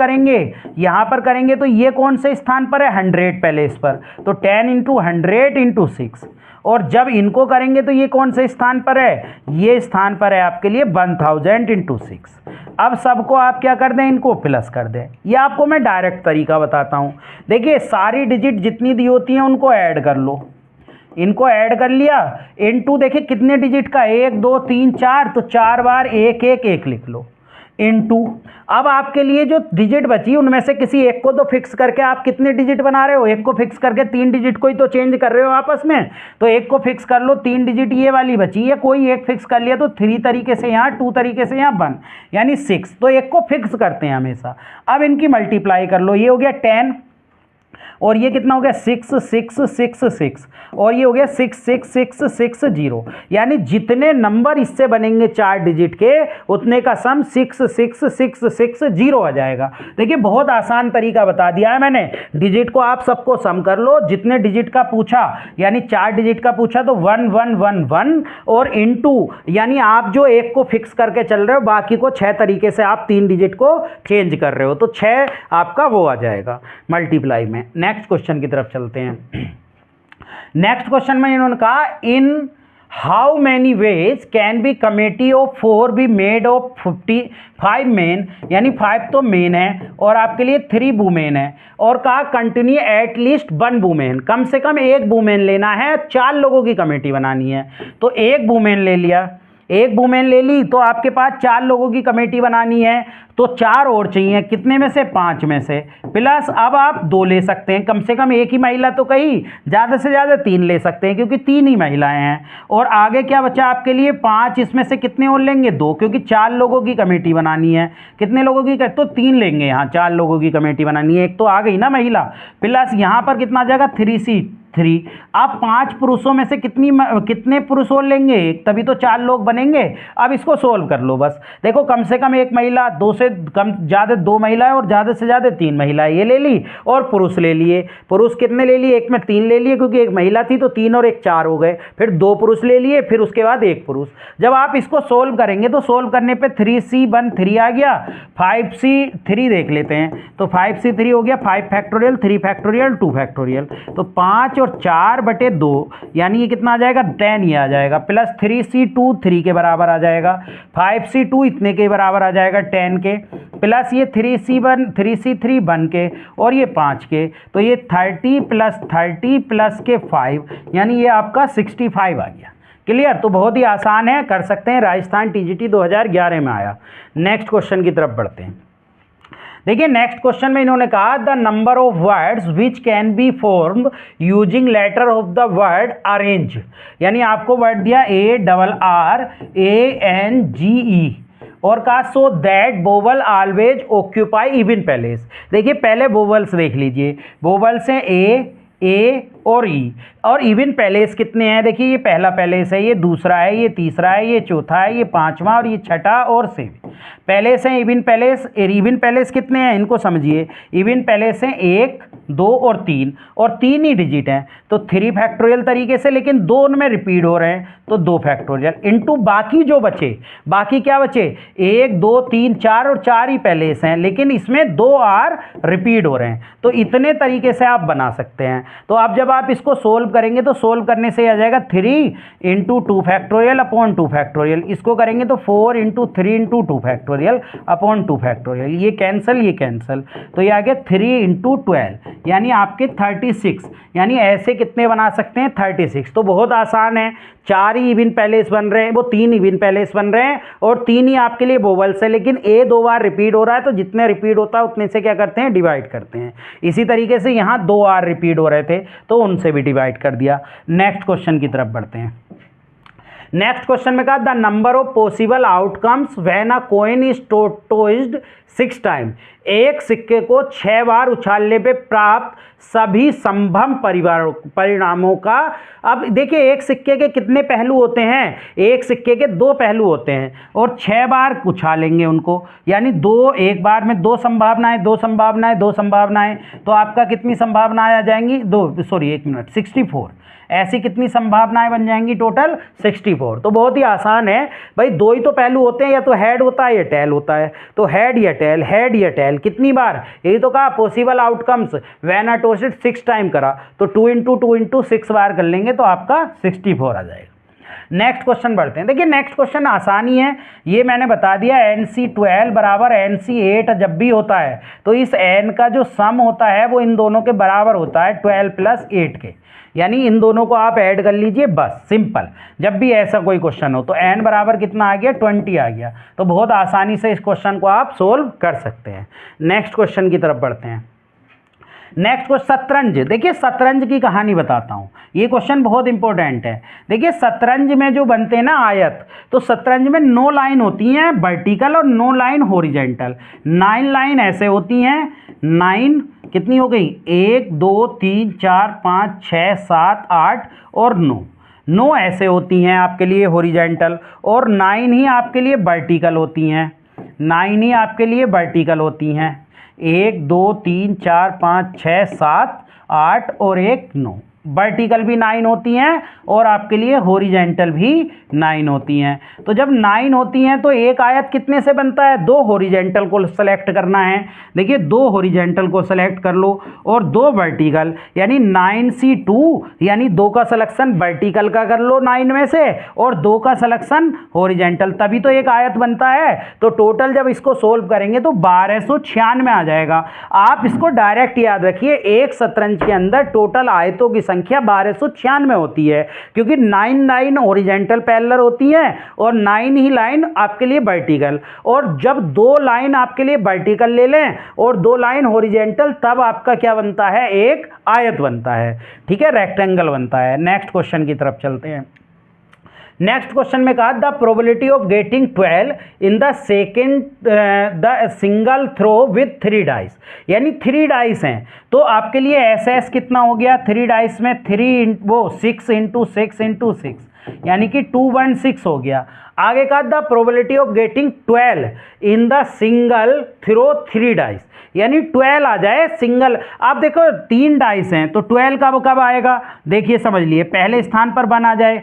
करेंगे तो ये कौन से स्थान पर है, 100 पहले इस पर, तो 10 इंटू 100 इंटू 6। और जब इनको करेंगे तो ये कौन से स्थान पर है, ये स्थान पर है आपके लिए 1000 इंटू 6। अब सबको आप क्या कर दें, इनको प्लस कर दें। ये आपको मैं डायरेक्ट तरीका बताता हूँ। देखिए सारी डिजिट जितनी दी होती हैं उनको ऐड कर लो, इनको ऐड कर लिया, इनटू देखिए कितने डिजिट का, 1 2 3 4, तो 4 बार 1 1 1 लिख लो, इनटू। अब आपके लिए जो डिजिट बची उनमें से किसी एक को तो फिक्स करके आप कितने डिजिट बना रहे हो, एक को फिक्स करके 3 डिजिट को ही तो चेंज कर रहे हो आपस में, तो एक को फिक्स कर लो, 3 डिजिट ये वाली बची है, कोई एक फिक्स कर लिया तो 3 तरीके से यहाँ, 2 तरीके से यहाँ 1, यानी 6, तो एक को फिक्स करते हैं हमेशा। अब इनकी मल्टीप्लाई कर लो, ये हो गया 10 और ये कितना हो गया 6 6 6 6, और ये हो गया 6 6 6 6 0, यानी जितने नंबर इससे बनेंगे 4 डिजिट के उतने का सम 6 6 6 6 0 आ जाएगा। देखिए बहुत आसान तरीका बता दिया है मैंने। डिजिट को आप सबको सम कर लो, जितने डिजिट का पूछा, यानी 4 डिजिट का पूछा तो 1 1 1 1, और इनटू यानी आप जो एक को फिक्स करके चल रहे हो, बाकी को 6 तरीके से आप 3 डिजिट को चेंज कर रहे हो, तो 6 आपका वो आ जाएगा मल्टीप्लाई में। नेक्स्ट क्वेश्चन की तरफ चलते हैं। नेक्स्ट क्वेश्चन में इन्होंने कहा इन how many ways can B committee of 4 be made of 55 main, यानी 5 तो मेन है और आपके लिए 3 वुमेन है, और कहा कंटिन्यू एट लीस्ट 1 वुमेन, कम से कम 1 वुमेन लेना है, 4 लोगों की कमेटी बनानी है। तो 1 वुमेन ले लिया, 1 वुमेन ले ली, तो आपके पास 4 लोगों की कमेटी बनानी है, तो 4 और चाहिए, कितने में से, 5 में से, प्लस अब आप 2 ले सकते हैं, कम से कम एक ही महिला तो कही, ज़्यादा से ज़्यादा 3 ले सकते हैं क्योंकि 3 ही महिलाएं हैं। और आगे क्या बचा आपके लिए, 5, इसमें से कितने और लेंगे, 2, क्योंकि 4 लोगों की कमेटी बनानी है। कितने लोगों की, तो 3 लेंगे यहाँ, 4 लोगों की कमेटी बनानी है, एक तो आ गई ना महिला, प्लस यहाँ पर कितना आ जाएगा 3C 3। आप 5 पुरुषों में से कितने पुरुष और लेंगे, तभी तो 4 लोग बनेंगे। अब इसको सोल्व कर लो बस। देखो कम से कम 1 महिला, 2 से कम ज़्यादा 2 महिलाएं और ज़्यादा से ज़्यादा 3 महिलाएं, ये ले ली, और पुरुष ले लिए। पुरुष कितने ले लिए, एक में 3 ले लिए क्योंकि 1 महिला थी, तो 3 और 1 4 हो गए, फिर 2 पुरुष ले लिए, फिर उसके बाद 1 पुरुष। जब आप इसको सोल्व करेंगे तो सोल्व करने पे 3C 1 3 आ गया, 5C 3 देख लेते हैं, तो 5C 3 हो गया, 5 फैक्टोरियल 3 फैक्टोरियल 2 फैक्टोरियल, तो 5 और 4/2, यानी ये कितना आ जाएगा 10 ही आ जाएगा, प्लस 3C 2 3 के बराबर आ जाएगा, 5C 2 इतने के बराबर आ जाएगा 10 के, प्लस ये 3C 3 1 के, और ये 5 के, तो ये 30 प्लस के 5, यानी ये आपका 65 आ गया। क्लियर, तो बहुत ही आसान है, कर सकते हैं, राजस्थान TGT 2011 में आया। नेक्स्ट क्वेश्चन की तरफ बढ़ते हैं। देखिए नेक्स्ट क्वेश्चन में इन्होंने कहा the number of words which can be formed using letter of the word arrange, यानी आपको वर्ड दिया ARRANGE, और कहा so that vowel always occupy even place. देखिए पहले वोवल्स देख लीजिए, वोवल्स हैं ए और ई, और इवन पैलेस कितने हैं, देखिए ये पहला पैलेस है, ये दूसरा है, ये तीसरा है, ये चौथा है, ये 5वां, और ये छठा और 7 पैलेस हैं। इवन पैलेस कितने हैं, इनको समझिए। इवन पैलेस हैं 1 2 और 3 ही डिजिट हैं तो 3 फैक्टोरियल तरीके से, लेकिन 2 उनमें रिपीट हो रहे हैं तो 2 फैक्टोरियल इनटू बाकी जो बचे, बाकी क्या बचे 1 2 3 4 और 4 ही पहले से हैं, लेकिन इसमें 2 आर रिपीट हो रहे हैं। तो इतने तरीके से आप बना सकते हैं। तो अब जब आप इसको सोल्व करेंगे तो सोल्व करने से आ जाएगा 3 इंटू 2 फैक्टोरियल अपॉन 2 फैक्टोरियल। इसको करेंगे तो 4 into 3 into 2 factorial upon 2 factorial. ये कैंसिल, तो ये आ गया 3 इंटू 12 यानी आपके 36। यानी ऐसे कितने बना सकते हैं 36। तो बहुत आसान है, 4 ही इवन पैलेस बन रहे हैं, वो 3 इवन पैलेस बन रहे हैं और 3 ही आपके लिए वोवेल्स है, लेकिन ए 2 बार रिपीट हो रहा है तो जितने रिपीट होता है उतने से क्या करते हैं डिवाइड करते हैं। इसी तरीके से यहाँ 2 आर रिपीट हो रहे थे तो उनसे भी डिवाइड कर दिया। नेक्स्ट क्वेश्चन की तरफ बढ़ते हैं। नेक्स्ट क्वेश्चन में कहा the number of possible outcomes when a coin is tossed 6 time. एक सिक्के को 6 बार उछालने पे प्राप्त सभी संभव परिणामों का। अब देखिए एक सिक्के के कितने पहलू होते हैं, एक सिक्के के 2 पहलू होते हैं और 6 बार उछालेंगे उनको, यानी 2 एक बार में 2 संभावनाएं 2 संभावनाएं 2 संभावनाएं, तो आपका कितनी संभावनाएं आ जाएंगी 64। ऐसी कितनी संभावनाएं बन जाएंगी टोटल 64। तो बहुत ही आसान है भाई, 2 ही तो पहलू होते हैं, या तो हेड होता है या टेल होता है, तो हेड या टेल कितनी बार, यही तो कहा possible outcomes when a tossed 6 time करा तो 2 इंटू 2 इंटू 6 बार कर लेंगे तो आपका 64 आ जाएगा। नेक्स्ट क्वेश्चन बढ़ते हैं। देखिए नेक्स्ट क्वेश्चन आसानी है, ये मैंने बता दिया NC12 बराबर NC8 जब भी होता है तो इस n का जो सम होता है वो इन दोनों के बराबर होता है 12 प्लस 8 के, यानी इन दोनों को आप ऐड कर लीजिए बस, सिंपल। जब भी ऐसा कोई क्वेश्चन हो तो n बराबर कितना आ गया 20 आ गया, तो बहुत आसानी से इस क्वेश्चन को आप सोल्व कर सकते हैं। नेक्स्ट क्वेश्चन की तरफ बढ़ते हैं। नेक्स्ट क्वेश्चन शतरंज। देखिए शतरंज की कहानी बताता हूँ, ये क्वेश्चन बहुत इंपॉर्टेंट है। देखिए शतरंज में जो बनते हैं ना आयत, तो शतरंज में 9 लाइन होती हैं वर्टिकल और 9 लाइन हॉरिजॉन्टल। 9 लाइन ऐसे होती हैं, 9 कितनी हो गई 1 2 3 4 5 6 7 8 और 9 ऐसे होती हैं आपके लिए हॉरिजॉन्टल, और 9 ही आपके लिए वर्टिकल होती हैं, 9 ही आपके लिए वर्टिकल होती हैं। 1 2 3 4 5 6 7 8 और 1 9। वर्टिकल भी 9 होती हैं और आपके लिए हॉरिजॉन्टल भी 9 होती हैं। तो जब 9 होती हैं तो एक आयत कितने से बनता है, 2 हॉरिजॉन्टल को सेलेक्ट करना है। देखिए 2 हॉरिजॉन्टल को सेलेक्ट कर लो और 2 वर्टिकल, यानी 9C2, यानी 2 का सिलेक्शन वर्टिकल का कर लो 9 में से और 2 का सिलेक्शन हॉरिजॉन्टल, तभी तो एक आयत बनता है। तो टोटल जब इसको सोल्व करेंगे तो 1296 आ जाएगा। आप इसको डायरेक्ट याद रखिए, एक शतरंज के अंदर टोटल आयतों की संख्या 1296 होती है, क्योंकि 9 लाइन हॉरिजॉन्टल पैरेलल होती हैं और 9 ही लाइन आपके लिए वर्टिकल। और जब 2 लाइन आपके लिए वर्टिकल ले लें और 2 लाइन हॉरिजॉन्टल, तब आपका क्या बनता है, एक आयत बनता है, ठीक है, रेक्टेंगल बनता है। नेक्स्ट क्वेश्चन की तरफ चलते हैं। नेक्स्ट क्वेश्चन में कहा the probability of getting 12 in the second the single throw with 3 dice, यानी 3 डाइस हैं तो आपके लिए SS कितना हो गया, 3 डाइस में 6 इंटू 6 इंटू 6, यानी कि 216 हो गया। आगे कहा the probability of getting 12 in the single throw 3 dice, यानी 12 आ जाए सिंगल। आप देखो 3 डाइस हैं तो 12 कब आएगा, देखिए समझ लिए, पहले स्थान पर 1 आ जाए,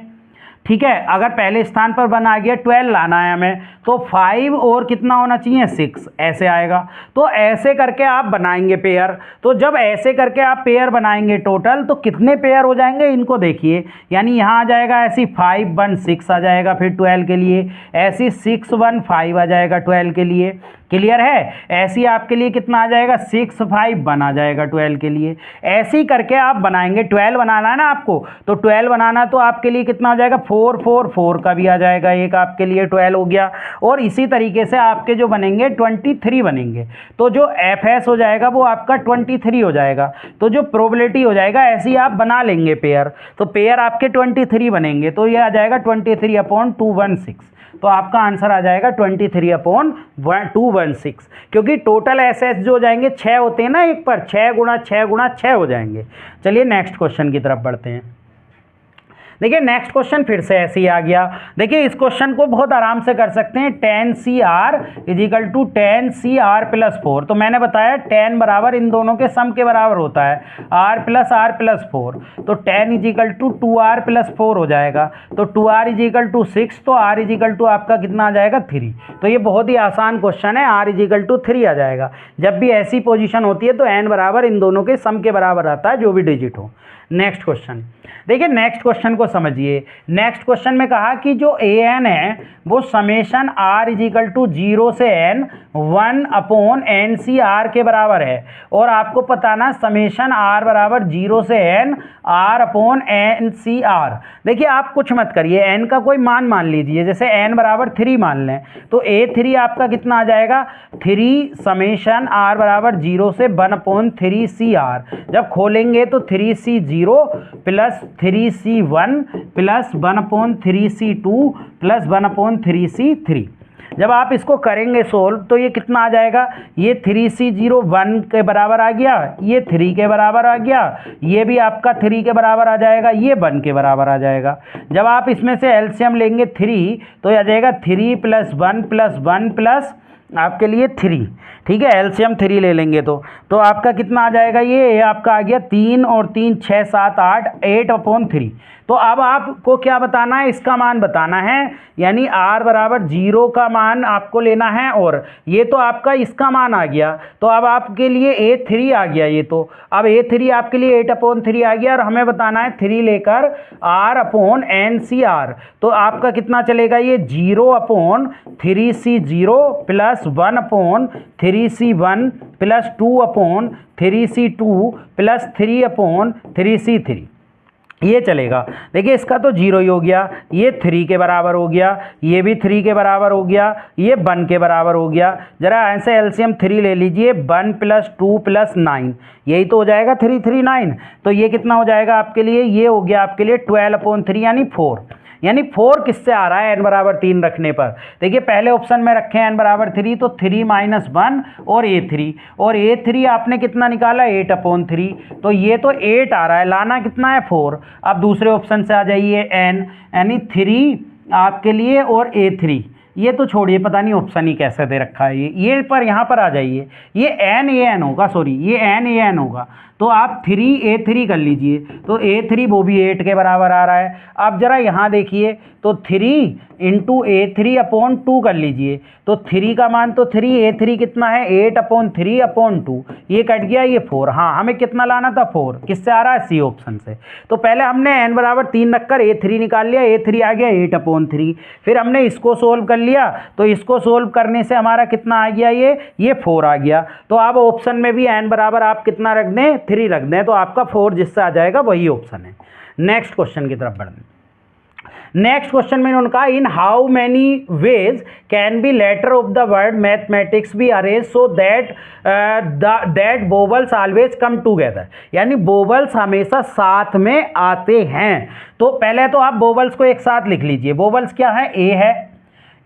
ठीक है। अगर पहले स्थान पर 1 आ गया, 12 लाना है हमें, तो 5 और कितना होना चाहिए 6, ऐसे आएगा। तो ऐसे करके आप बनाएंगे पेयर, तो जब ऐसे करके आप पेयर बनाएंगे टोटल तो कितने पेयर हो जाएंगे इनको देखिए, यानी यहाँ आ जाएगा ऐसी 5 1 6 आ जाएगा, फिर 12 के लिए ऐसी 6 1 5 आ जाएगा 12 के लिए, क्लियर है। ऐसी आपके लिए कितना आ जाएगा 6 5 1 आ जाएगा 12 के लिए। ऐसे ही करके आप बनाएंगे, 12 बनाना है ना आपको, तो 12 बनाना तो आपके लिए कितना आ जाएगा 4 4 4 का भी आ जाएगा, एक आपके लिए 12 हो गया। और इसी तरीके से आपके जो बनेंगे 23 बनेंगे, तो जो FS हो जाएगा वो आपका 23 हो जाएगा। तो जो प्रोबेबिलिटी हो जाएगा ऐसे ही आप बना लेंगे पेयर, तो पेयर आपके 23 बनेंगे, तो ये आ जाएगा 23/216। तो आपका आंसर आ जाएगा 23/216, क्योंकि टोटल SS जो हो जाएंगे 6 होते हैं ना एक पर, 6 गुणा 6 गुणा 6 हो जाएंगे। चलिए नेक्स्ट क्वेश्चन की तरफ बढ़ते हैं। देखिए नेक्स्ट क्वेश्चन फिर से ऐसे ही आ गया। देखिए इस क्वेश्चन को बहुत आराम से कर सकते हैं, tan CR equal to tan CR plus 4। तो मैंने बताया tan बराबर इन दोनों के सम के बराबर होता है, R प्लस 4, तो tan is equal to 2R plus 4 हो जाएगा। तो 2R इजिकल टू 6, तो R इजिकल टू आपका कितना आ जाएगा 3। तो ये बहुत ही आसान क्वेश्चन है, R इजिकल टू 3 आ जाएगा। जब भी ऐसी पोजीशन होती है तो n बराबर इन दोनों के सम के बराबर आता है, जो भी डिजिट हो। नेक्स्ट क्वेश्चन देखिए, नेक्स्ट क्वेश्चन को समझिए। नेक्स्ट क्वेश्चन में कहा कि जो an है वो समेशन r इजिकल टू 0 से n 1 upon N C R के बराबर है, और आपको बताना समेशन r बराबर 0 से n r upon N C R. देखिए आप कुछ मत करिए, n का कोई मान लीजिए, जैसे n बराबर 3 मान लें, तो a3 आपका कितना आ जाएगा 3 समेशन r बराबर 0 से 1 अपॉन 3 सी आर। जब खोलेंगे तो 3C0 plus 3C1 plus 1 upon 3C2 plus 1 upon 3C3। जब आप इसको करेंगे सोल्व तो ये कितना आ जाएगा, ये 3C0 1 के बराबर आ गया, ये 3 के बराबर आ गया, ये भी आपका 3 के बराबर आ जाएगा, ये 1 के बराबर आ जाएगा। जब आप इसमें से एलसीएम लेंगे 3 तो आ जाएगा 3 प्लस 1 प्लस 1 प्लस आपके लिए 3, ठीक है। एलसीएम 3 ले लेंगे तो आपका कितना आ जाएगा, ये आपका आ गया 3 और 3 6 7 8 अपॉन 3। तो अब आपको क्या बताना है, इसका मान बताना है, यानी r बराबर 0 का मान आपको लेना है, और ये तो आपका इसका मान आ गया। तो अब आपके लिए a3 आ गया, ये तो अब a3 आपके लिए 8 अपॉन 3 आ गया, और हमें बताना है 3 लेकर r upon N C R. तो आपका कितना चलेगा, ये 0 upon 3C0 plus 1 upon 3C1 plus 2 upon 3C2 plus 3 upon 3C3, ये चलेगा। देखिए इसका तो 0 ही हो गया, ये 3 के बराबर हो गया, ये भी 3 के बराबर हो गया, ये 1 के बराबर हो गया। जरा ऐसे एलसीएम 3 ले लीजिए, 1 प्लस 2 प्लस 9, यही तो हो जाएगा 3 3 9। तो ये कितना हो जाएगा आपके लिए, ये हो गया आपके लिए 12 अपॉन 3 यानी 4। यानी 4 किससे आ रहा है, n बराबर 3 रखने पर। देखिए पहले ऑप्शन में रखे n बराबर 3, तो 3 माइनस 1 और a3 आपने कितना निकाला 8 अपॉन 3, तो ये तो 8 आ रहा है, लाना कितना है 4। अब दूसरे ऑप्शन से आ जाइए n, यानी 3 आपके लिए और a3, ये तो छोड़िए, पता नहीं ऑप्शन ही कैसे दे रखा है ये पर यहाँ पर आ जाइए, ये n होगा, सॉरी ये n होगा। तो आप 3a3 कर लीजिए, तो a3 वो भी 8 के बराबर आ रहा है। अब जरा यहाँ देखिए, तो 3 इंटू a3 अपॉन 2 कर लीजिए, तो 3 का मान तो 3, a3 कितना है 8 अपॉन 3 अपॉन 2, ये कट गया, ये 4। हाँ हमें कितना लाना था 4, किससे आ रहा है सी ऑप्शन से। तो पहले हमने n बराबर 3 रखकर a3 निकाल लिया, a3 आ गया 8 अपॉन 3। फिर हमने इसको सोल्व कर लिया, तो इसको सोल्व करने से हमारा कितना आ गया, ये 4 आ गया। तो अब ऑप्शन में भी n बराबर आप कितना रख दें 3 रख दें, तो आपका 4 जिससे आ जाएगा वही ऑप्शन है। नेक्स्ट क्वेश्चन की तरफ बढ़ें। नेक्स्ट क्वेश्चन में उनका, in how many ways can be letter of the word mathematics be arrange so that vowels always come together, यानी वोवल्स हमेशा साथ में आते हैं। तो पहले तो आप वोवल्स को एक साथ लिख लीजिए। वोवल्स क्या है, ए है,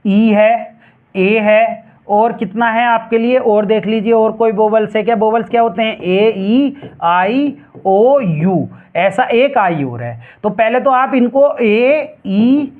ई है, ए है, और कितना है आपके लिए, और देख लीजिए और कोई वोवल्स है क्या। वोवल्स क्या होते हैं, ए ई आई ओ यू, ऐसा एक आई और है। तो पहले तो आप इनको ए ई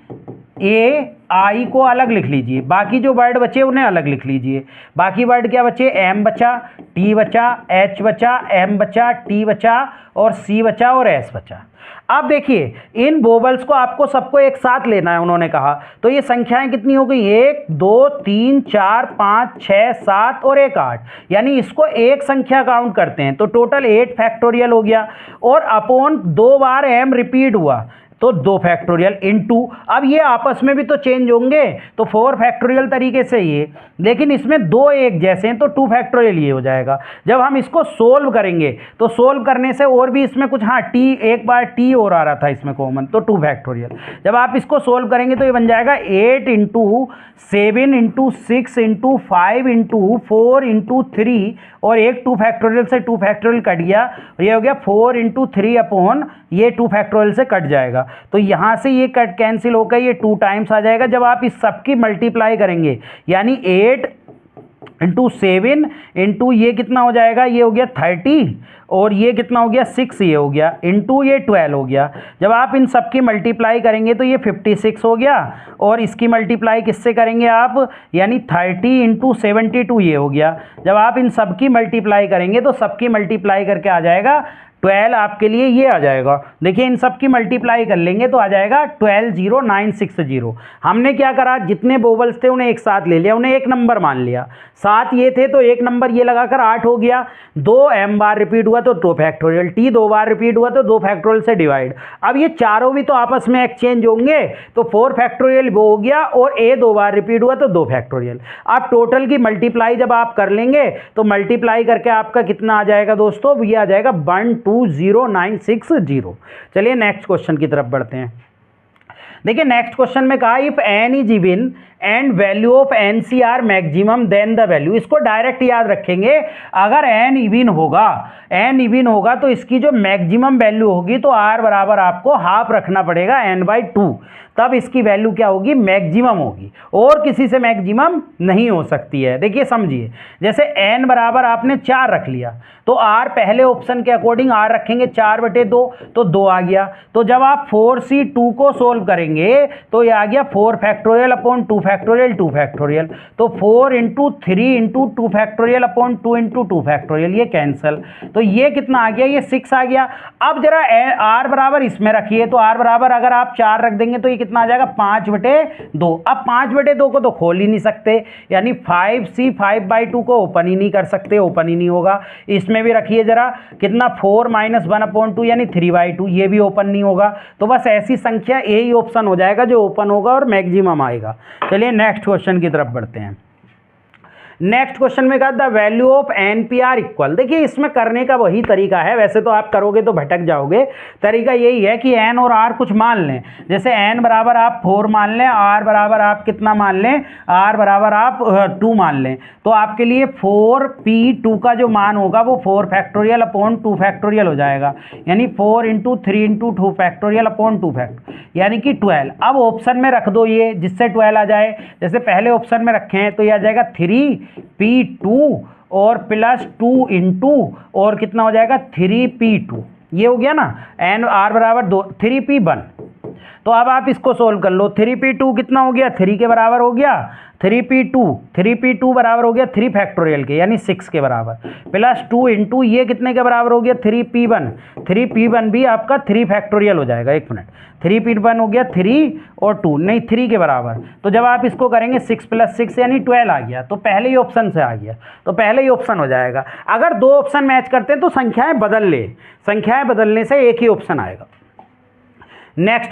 ए आई को अलग लिख लीजिए, बाकी जो वर्ड बचे उन्हें अलग लिख लीजिए। बाकी वर्ड क्या बचे, एम बचा, टी बचा, एच बचा, एम बचा, टी बचा, और सी बचा, और एस बचा। अब देखिए इन वोवल्स को आपको सबको एक साथ लेना है, उन्होंने कहा। तो ये संख्याएं कितनी हो गई, 1 2 3 4 5 6 7 और 1 8, यानी इसको एक संख्या काउंट करते हैं तो टोटल 8 फैक्टोरियल हो गया, और अपॉन 2 बार m रिपीट हुआ तो 2 फैक्टोरियल इनटू, अब ये आपस में भी तो चेंज होंगे, तो 4 फैक्टोरियल तरीके से ये, लेकिन इसमें 2 एक जैसे हैं तो 2 फैक्टोरियल ये हो जाएगा। जब हम इसको सोल्व करेंगे तो सोल्व करने से और भी इसमें कुछ, हाँ टी एक बार टी और आ रहा था इसमें कॉमन, तो 2 फैक्टोरियल। जब आप इसको सोल्व करेंगे तो ये बन जाएगा 8 into 7 into 6 into 5 into 4 into 3, और एक 2 फैक्टोरियल से 2 फैक्टोरियल कट गया, ये हो गया 4 इंटू 3 अपॉन ये 2 फैक्टोरियल से कट जाएगा। तो यहाँ से ये कट कैंसिल होकर ये 2 टाइम्स आ जाएगा। जब आप इस सब की मल्टीप्लाई करेंगे, यानी 8 इंटू 7 इंटू ये कितना हो जाएगा, ये हो गया 30 और ये कितना हो गया 6, ये हो गया इंटू ये 12 हो गया। जब आप इन सब की मल्टीप्लाई करेंगे तो ये 56 हो गया और इसकी मल्टीप्लाई किससे करेंगे आप, यानी 30 इंटू 72 ये हो गया। जब आप इन सब की मल्टीप्लाई करेंगे तो सबकी मल्टीप्लाई करके आ जाएगा 12, आपके लिए ये आ जाएगा। देखिए इन सब की मल्टीप्लाई कर लेंगे तो आ जाएगा 12960। हमने क्या करा, जितने वोवल्स थे उन्हें एक साथ ले लिया, उन्हें एक नंबर मान लिया। 7 ये थे तो एक नंबर ये लगाकर 8 हो गया। 2 m बार रिपीट हुआ तो 2 फैक्टोरियल, t 2 बार रिपीट हुआ तो 2 फैक्टोरियल से डिवाइड। अब ये चारों भी तो आपस में एक्सचेंज होंगे तो 4 फैक्टोरियल वो हो गया और a 2 बार रिपीट हुआ तो 2 फैक्टोरियल। अब टोटल की मल्टीप्लाई जब आप कर लेंगे तो मल्टीप्लाई करके आपका कितना आ जाएगा दोस्तों, ये आ जाएगा 120,960। चलिए नेक्स्ट क्वेश्चन की तरफ बढ़ते हैं। देखिए नेक्स्ट क्वेश्चन में कहा if n is even and value of NCR maximum then the value. इसको डायरेक्ट याद रखेंगे, अगर n इवन होगा तो इसकी जो मैक्सिमम वैल्यू होगी तो r बराबर आपको हाफ रखना पड़ेगा n/2, तब इसकी वैल्यू क्या होगी, मैक्सिमम होगी, और किसी से मैक्सिमम नहीं हो सकती है। देखिए समझिए, जैसे n बराबर आपने 4 रख लिया तो r पहले ऑप्शन के अकॉर्डिंग r रखेंगे 4/2 तो 2 आ गया। तो जब आप 4c2 को सोल्व करेंगे तो ये आ गया 4 फैक्टोरियल अपॉन 2 फैक्टोरियल 2 फैक्टोरियल, तो 4 into 3 into 2 factorial upon 2 into 2 factorial, ये कैंसिल, तो ये कितना आ गया, ये 6 आ गया। अब जरा r बराबर इसमें रखिए, तो r बराबर अगर आप 4 रख देंगे तो ये कितना आ जाएगा 5/2। अब 5/2 को तो खोल ही नहीं सकते, यानी 5c 5/2 को ओपन ही नहीं कर सकते, ओपन ही नहीं होगा। इसमें भी रखिए जरा, कितना 4 - 1/2 यानी 3/2, ये भी ओपन नहीं होगा। तो बस ऐसी संख्या ए ही ऑप्शन हो जाएगा जो ओपन होगा और मैक्सिमम आएगा। चलिए नेक्स्ट क्वेश्चन की तरफ बढ़ते हैं। नेक्स्ट क्वेश्चन में कहा the value of NPR equal. देखिए इसमें करने का वही तरीका है, वैसे तो आप करोगे तो भटक जाओगे। तरीका यही है कि n और r कुछ मान लें, जैसे n बराबर आप 4 मान लें, r बराबर आप कितना मान लें, r बराबर आप 2 मान लें, तो आपके लिए 4p2 का जो मान होगा वो 4 फैक्टोरियल अपॉन 2 फैक्टोरियल हो जाएगा, यानी 4 into 3 into 2 factorial upon 2 factorial, यानी कि 12। अब ऑप्शन में रख दो ये, जिससे 12 आ जाए। जैसे पहले ऑप्शन में रखे हैं तो ये आ जाएगा 3p2 और प्लस 2 इंटू और कितना हो जाएगा 3p2, ये हो गया ना, एन आर बराबर 3p1। तो अब आप इसको सोल्व कर लो, 3p2 कितना हो गया, 3 के बराबर हो गया, 3p2 बराबर हो गया 3 फैक्टोरियल के यानी 6 के बराबर, प्लस 2 इंटू ये कितने के बराबर हो गया 3p1 भी आपका 3 फैक्टोरियल हो जाएगा। 1 मिनट, 3p1 हो गया 3 और 2 नहीं 3 के बराबर। तो जब आप इसको करेंगे 6 + 6 यानी 12 आ गया, तो पहले ही ऑप्शन से आ गया, तो पहले ही ऑप्शन हो जाएगा। अगर 2 ऑप्शन मैच करते हैं तो संख्याएं बदल ले, संख्याएं बदलने से एक ही ऑप्शन आएगा। नेक्स्ट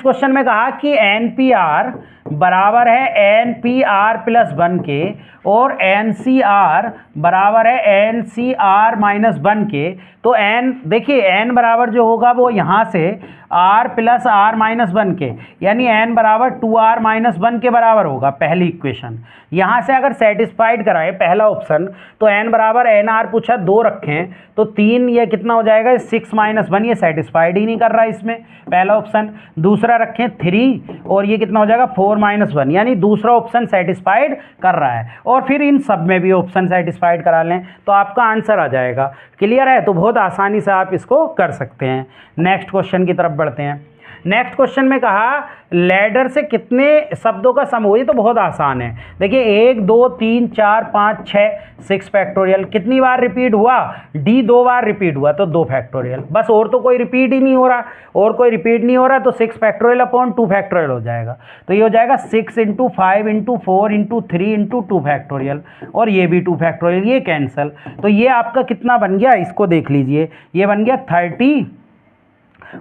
क्वेश्चन में कहा कि NPR बराबर है NPR + 1 के और NCR बराबर है NCR - 1 के। तो n देखिए n बराबर जो होगा वो यहाँ से r + r - 1 के, यानी n बराबर 2r - 1 के बराबर होगा। पहली इक्वेशन यहाँ से अगर सेटिस्फाइड कराए पहला ऑप्शन तो n बराबर nr पूछा 2 रखें तो 3, ये कितना हो जाएगा 6 - 1, ये सेटिस्फाइड ही नहीं कर रहा है इसमें पहला ऑप्शन। दूसरा रखें 3 और ये कितना हो जाएगा 4 - 1, यानी दूसरा ऑप्शन सेटिस्फाइड कर रहा है। और फिर इन सब में भी ऑप्शन सेटिस्फाइड करा लें तो आपका आंसर आ जाएगा। क्लियर है, तो बहुत आसानी से आप इसको कर सकते हैं। नेक्स्ट क्वेश्चन की तरफ बढ़ते हैं। नेक्स्ट क्वेश्चन में कहा लैडर से कितने शब्दों का सम हो, ये तो बहुत आसान है। देखिए 1 2 3 4 5 6 फैक्टोरियल, कितनी बार रिपीट हुआ, d 2 बार रिपीट हुआ तो 2 फैक्टोरियल, बस और तो कोई रिपीट ही नहीं हो रहा, तो 6 फैक्टोरियल अपॉन 2 फैक्टोरियल हो जाएगा। तो ये हो जाएगा 6 into 5 into 4 into 3 into 2 factorial, और ये भी 2 फैक्टोरियल, ये कैंसिल। तो ये आपका कितना बन गया, इसको देख लीजिए, ये बन गया 30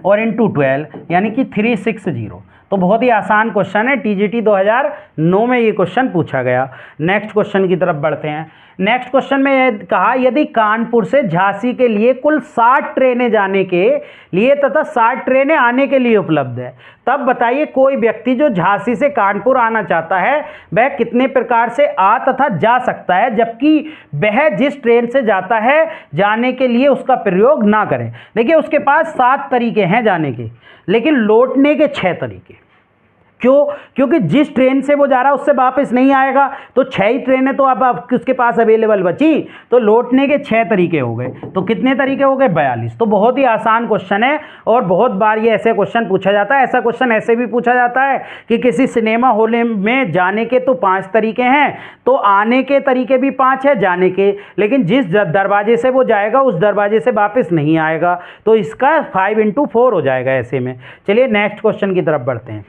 और इंटू 12 यानी कि 360। तो बहुत ही आसान क्वेश्चन है, TGT 2009 में ये क्वेश्चन पूछा गया। नेक्स्ट क्वेश्चन की तरफ बढ़ते हैं। नेक्स्ट क्वेश्चन में कहा यदि कानपुर से झांसी के लिए कुल 60 ट्रेनें जाने के लिए तथा 60 ट्रेनें आने के लिए उपलब्ध है, तब बताइए कोई व्यक्ति जो झांसी से कानपुर आना चाहता है वह कितने प्रकार से आ तथा जा सकता है, जबकि वह जिस ट्रेन से जाता है जाने के लिए उसका प्रयोग ना करें। देखिए उसके पास 7 तरीके हैं जाने के, लेकिन लौटने के 6 तरीके। क्यों? क्योंकि जिस ट्रेन से वो जा रहा है उससे वापस नहीं आएगा, तो 6 ही ट्रेनें तो अब उसके पास अवेलेबल बची, तो लौटने के 6 तरीके हो गए। तो कितने तरीके हो गए? 42। तो बहुत ही आसान क्वेश्चन है और बहुत बार ये ऐसे क्वेश्चन पूछा जाता है। ऐसा क्वेश्चन ऐसे भी पूछा जाता है कि किसी सिनेमा हॉल में जाने के तो 5 तरीके हैं, तो आने के तरीके भी 5 है जाने के, लेकिन जिस दरवाजे से वो जाएगा उस दरवाजे से वापस नहीं आएगा, तो इसका 5 × 4 हो जाएगा ऐसे में। चलिए नेक्स्ट क्वेश्चन की तरफ बढ़ते हैं।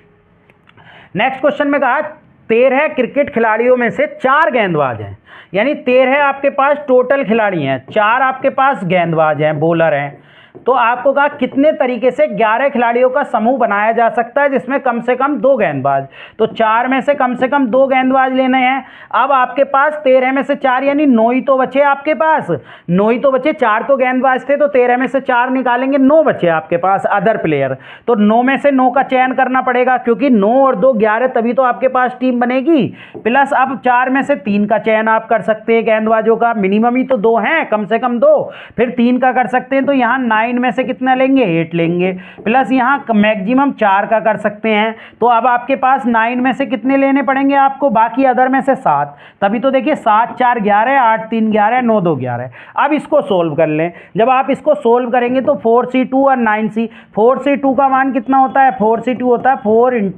नेक्स्ट क्वेश्चन में कहा 13 क्रिकेट खिलाड़ियों में से 4 गेंदबाज हैं, यानी 13 आपके पास टोटल खिलाड़ी हैं, 4 आपके पास गेंदबाज हैं, बॉलर हैं। तो आपको कहा कितने तरीके से 11 खिलाड़ियों का समूह बनाया जा सकता है जिसमें कम से कम 2 गेंदबाज। तो 4 में से कम 2 गेंदबाज लेने हैं। अब आपके पास 13 में से 4 यानी 9 ही तो बचे आपके पास, 9 ही तो बचे, 4 तो गेंदबाज थे, तो 13 में से 4 निकालेंगे, 9 बचे आपके पास अदर प्लेयर। तो 9 में से 9 का चयन करना पड़ेगा, क्योंकि 9 और 2 11, तभी तो आपके पास टीम बनेगी। प्लस अब 4 में से 3 का चयन आप कर सकते हैं गेंदबाजों का, मिनिमम ही तो 2 हैं, कम से कम 2, फिर 3 का कर सकते हैं। तो यहाँ 9 में से कितना लेंगे? 8 लेंगे, प्लस यहाँ मैक्सिमम 4 का कर सकते हैं। तो अब आपके पास 9 में से कितने लेने पड़ेंगे आपको? बाकी अदर में से 7, तभी तो देखिए 7 4 11, 8 3 11, 9 2 11। अब इसको सोल्व कर लें। जब आप इसको सोल्व करेंगे तो 4C2 और 9C, 4C2 का मान कितना होता है? 4C2 होता है 4 ×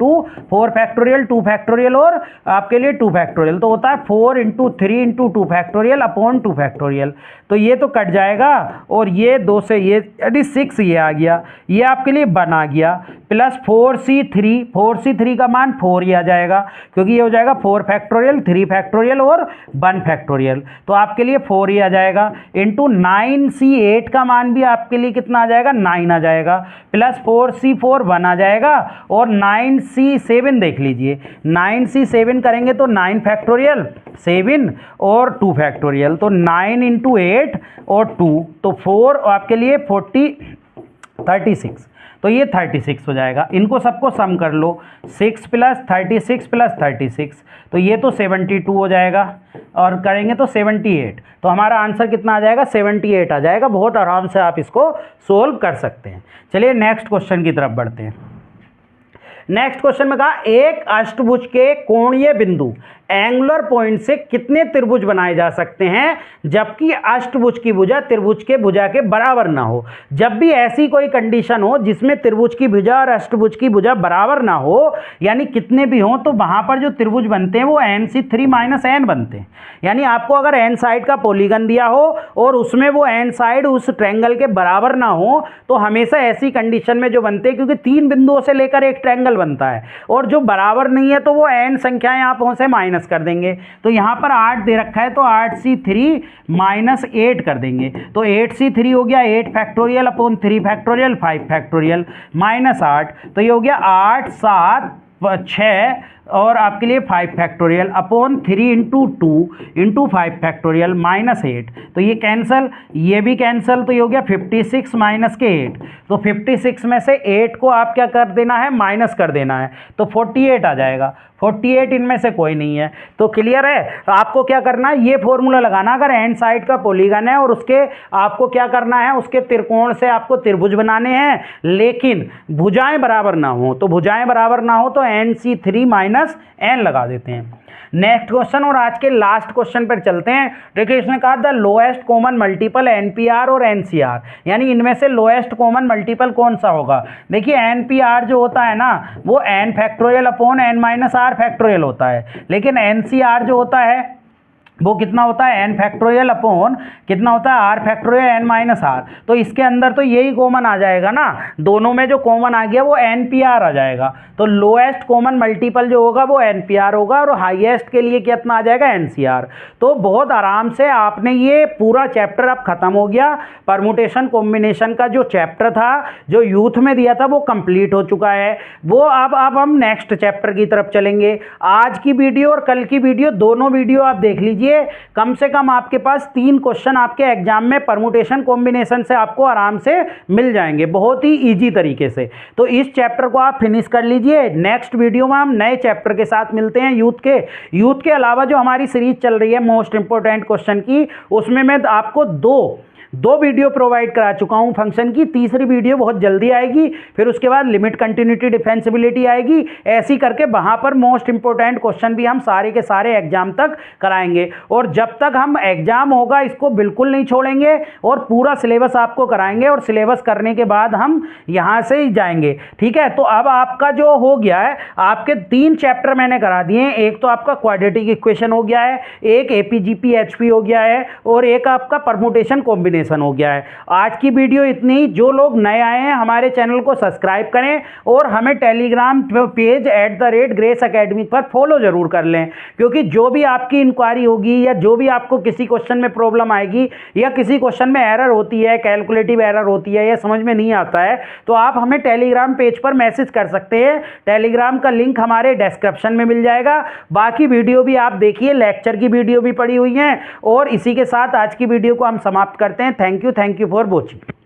4 फैक्टोरियल 2 फैक्टोरियल और आपके लिए 2 फैक्टोरियल, तो होता है 4 × 3 × 2 फैक्टोरियल अपॉन 2 फैक्टोरियल। तो ये तो कट जाएगा और ये 2 से ये यदि 6 ये आ गया, ये आपके लिए 1 आ गया, प्लस 4C3 का मान 4 ही आ जाएगा, क्योंकि ये हो जाएगा 4 फैक्टोरियल 3 फैक्टोरियल और 1 फैक्टोरियल, तो आपके लिए 4 ही आ जाएगा। इंटू 9C8 का मान भी आपके लिए कितना आ जाएगा? 9 आ जाएगा, प्लस 4C4 1 आ जाएगा, और 9C7 देख लीजिए, 9C7 करेंगे तो 9 फैक्टोरियल 7 और 2 फैक्टोरियल, तो 9 × 8 और 2, तो 4 आपके लिए 36, तो ये 36 हो जाएगा। इनको सबको सम कर लो, 6 + 36 + 36, तो ये तो 72 हो जाएगा, और करेंगे तो 78, तो हमारा आंसर कितना आ जाएगा? 78 आ जाएगा। बहुत आराम से आप इसको सोल्व कर सकते हैं। चलिए नेक्स्ट क्वेश्चन की तरफ बढ़ते हैं। नेक्स्ट क्वेश्चन में कहा एक अष्टभुज के कोणीय बिंदु एंगुलर पॉइंट से कितने त्रिभुज बनाए जा सकते हैं जबकि अष्टभुज की भुजा त्रिभुज के भुजा के बराबर ना हो। जब भी ऐसी कोई कंडीशन हो जिसमें त्रिभुज की भुजा और अष्टभुज की भुजा बराबर ना हो, यानी कितने भी हो, तो वहां पर जो त्रिभुज बनते हैं वो NC3 - n बनते हैं। यानी आपको अगर n साइड का पॉलीगन दिया हो और उसमें वो n साइड उस ट्रायंगल के बराबर ना हो, तो हमेशा ऐसी कंडीशन में जो बनते हैं, क्योंकि 3 बिंदुओं से लेकर एक ट्रायंगल बनता है, और जो बराबर नहीं है तो वो n संख्याएं आप उनसे माइनस कर देंगे। तो यहाँ पर 8 दे रखा है, तो 8C3 - 8 कर देंगे, तो 8C3 हो गया 8 फैक्टोरियल अपॉन 3 फैक्टोरियल 5 फैक्टोरियल -8, तो ये हो गया 8 7 6 और आपके लिए 5 फैक्टोरियल अपॉन 3 × 2 × 5 फैक्टोरियल -8, तो ये कैंसिल, ये भी कैंसिल, तो ये हो गया 56 - 8, तो 56 में से 8 को आप क्या कर देना है? माइनस कर देना है, तो 48 आ जाएगा। 48 इनमें से कोई नहीं है, तो क्लियर है। आपको क्या करना है? ये फॉर्मूला लगाना, अगर एन साइड का पॉलीगन है और उसके आपको क्या करना है? उसके त्रिकोण से आपको त्रिभुज बनाने हैं, लेकिन भुजाएं बराबर ना हो, तो भुजाएं बराबर ना हो तो NC3 - n लगा देते हैं। नेक्स्ट क्वेश्चन और आज के लास्ट क्वेश्चन पर चलते हैं। देखिए इसने कहा the lowest common multiple NPR और NCR, यानी इनमें से लोएस्ट कॉमन मल्टीपल कौन सा होगा? देखिए NPR जो होता है ना वो n factorial upon n - r factorial होता है, लेकिन NCR जो होता है वो कितना होता है? n फैक्टोरियल अपॉन कितना होता है? r factorial n - r। तो इसके अंदर तो यही कॉमन आ जाएगा ना, दोनों में जो कॉमन आ गया वो NPR आ जाएगा। तो लोएस्ट कॉमन मल्टीपल जो होगा वो NPR होगा, और हाईएस्ट के लिए कितना आ जाएगा? NCR। तो बहुत आराम से आपने ये पूरा चैप्टर अब खत्म हो गया। परमुटेशन कॉम्बिनेशन का जो चैप्टर था, जो यूथ में दिया था, वो कंप्लीट हो चुका है। वो अब हम नेक्स्ट चैप्टर की तरफ चलेंगे। आज की वीडियो और कल की वीडियो, दोनों वीडियो आप देख लीजिए। कम से कम आपके पास 3 क्वेश्चन आपके एग्जाम में परमुटेशन कॉम्बिनेशन से आपको आराम से मिल जाएंगे, बहुत ही इजी तरीके से। तो इस चैप्टर को आप फिनिश कर लीजिए। नेक्स्ट वीडियो में हम नए चैप्टर के साथ मिलते हैं यूथ के अलावा जो हमारी सीरीज चल रही है मोस्ट इंपोर्टेंट क्वेश्चन की, उसमें मैं आपको 2 2 वीडियो प्रोवाइड करा चुका हूं फंक्शन की, तीसरी वीडियो बहुत जल्दी आएगी, फिर उसके बाद लिमिट कंटिन्यूटी डिफेंसिबिलिटी आएगी। ऐसी करके वहां पर मोस्ट इंपोर्टेंट क्वेश्चन भी हम सारे के सारे एग्जाम तक कराएंगे, और जब तक हम एग्जाम होगा इसको बिल्कुल नहीं छोड़ेंगे और पूरा सिलेबस आपको कराएंगे, और सिलेबस करने के बाद हम यहां से ही जाएंगे। ठीक है, तो अब आपका जो हो गया है, आपके 3 चैप्टर मैंने करा दिए। एक तो आपका क्वाड्रेटिक इक्वेशन हो गया है, एक एपीजीपी एचपी हो गया है, और एक आपका परमुटेशन कॉम्बिनेशन हो गया है। आज की वीडियो इतनी। जो लोग नए आए हैं हमारे चैनल को सब्सक्राइब करें और हमें टेलीग्राम पेज @ग्रेस एकेडमी पर फॉलो जरूर कर लें, क्योंकि जो भी आपकी इंक्वायरी होगी या जो भी आपको किसी क्वेश्चन में प्रॉब्लम आएगी या किसी क्वेश्चन में एरर होती है, कैलकुलेटिव एरर होती है या समझ में नहीं आता है, तो आप हमें टेलीग्राम पेज पर मैसेज कर सकते हैं। टेलीग्राम का लिंक हमारे डिस्क्रिप्शन में मिल जाएगा। बाकी वीडियो भी आप देखिए, लेक्चर की वीडियो भी पड़ी हुई है। और इसी के साथ आज की वीडियो को हम समाप्त करते हैं। Thank you for watching.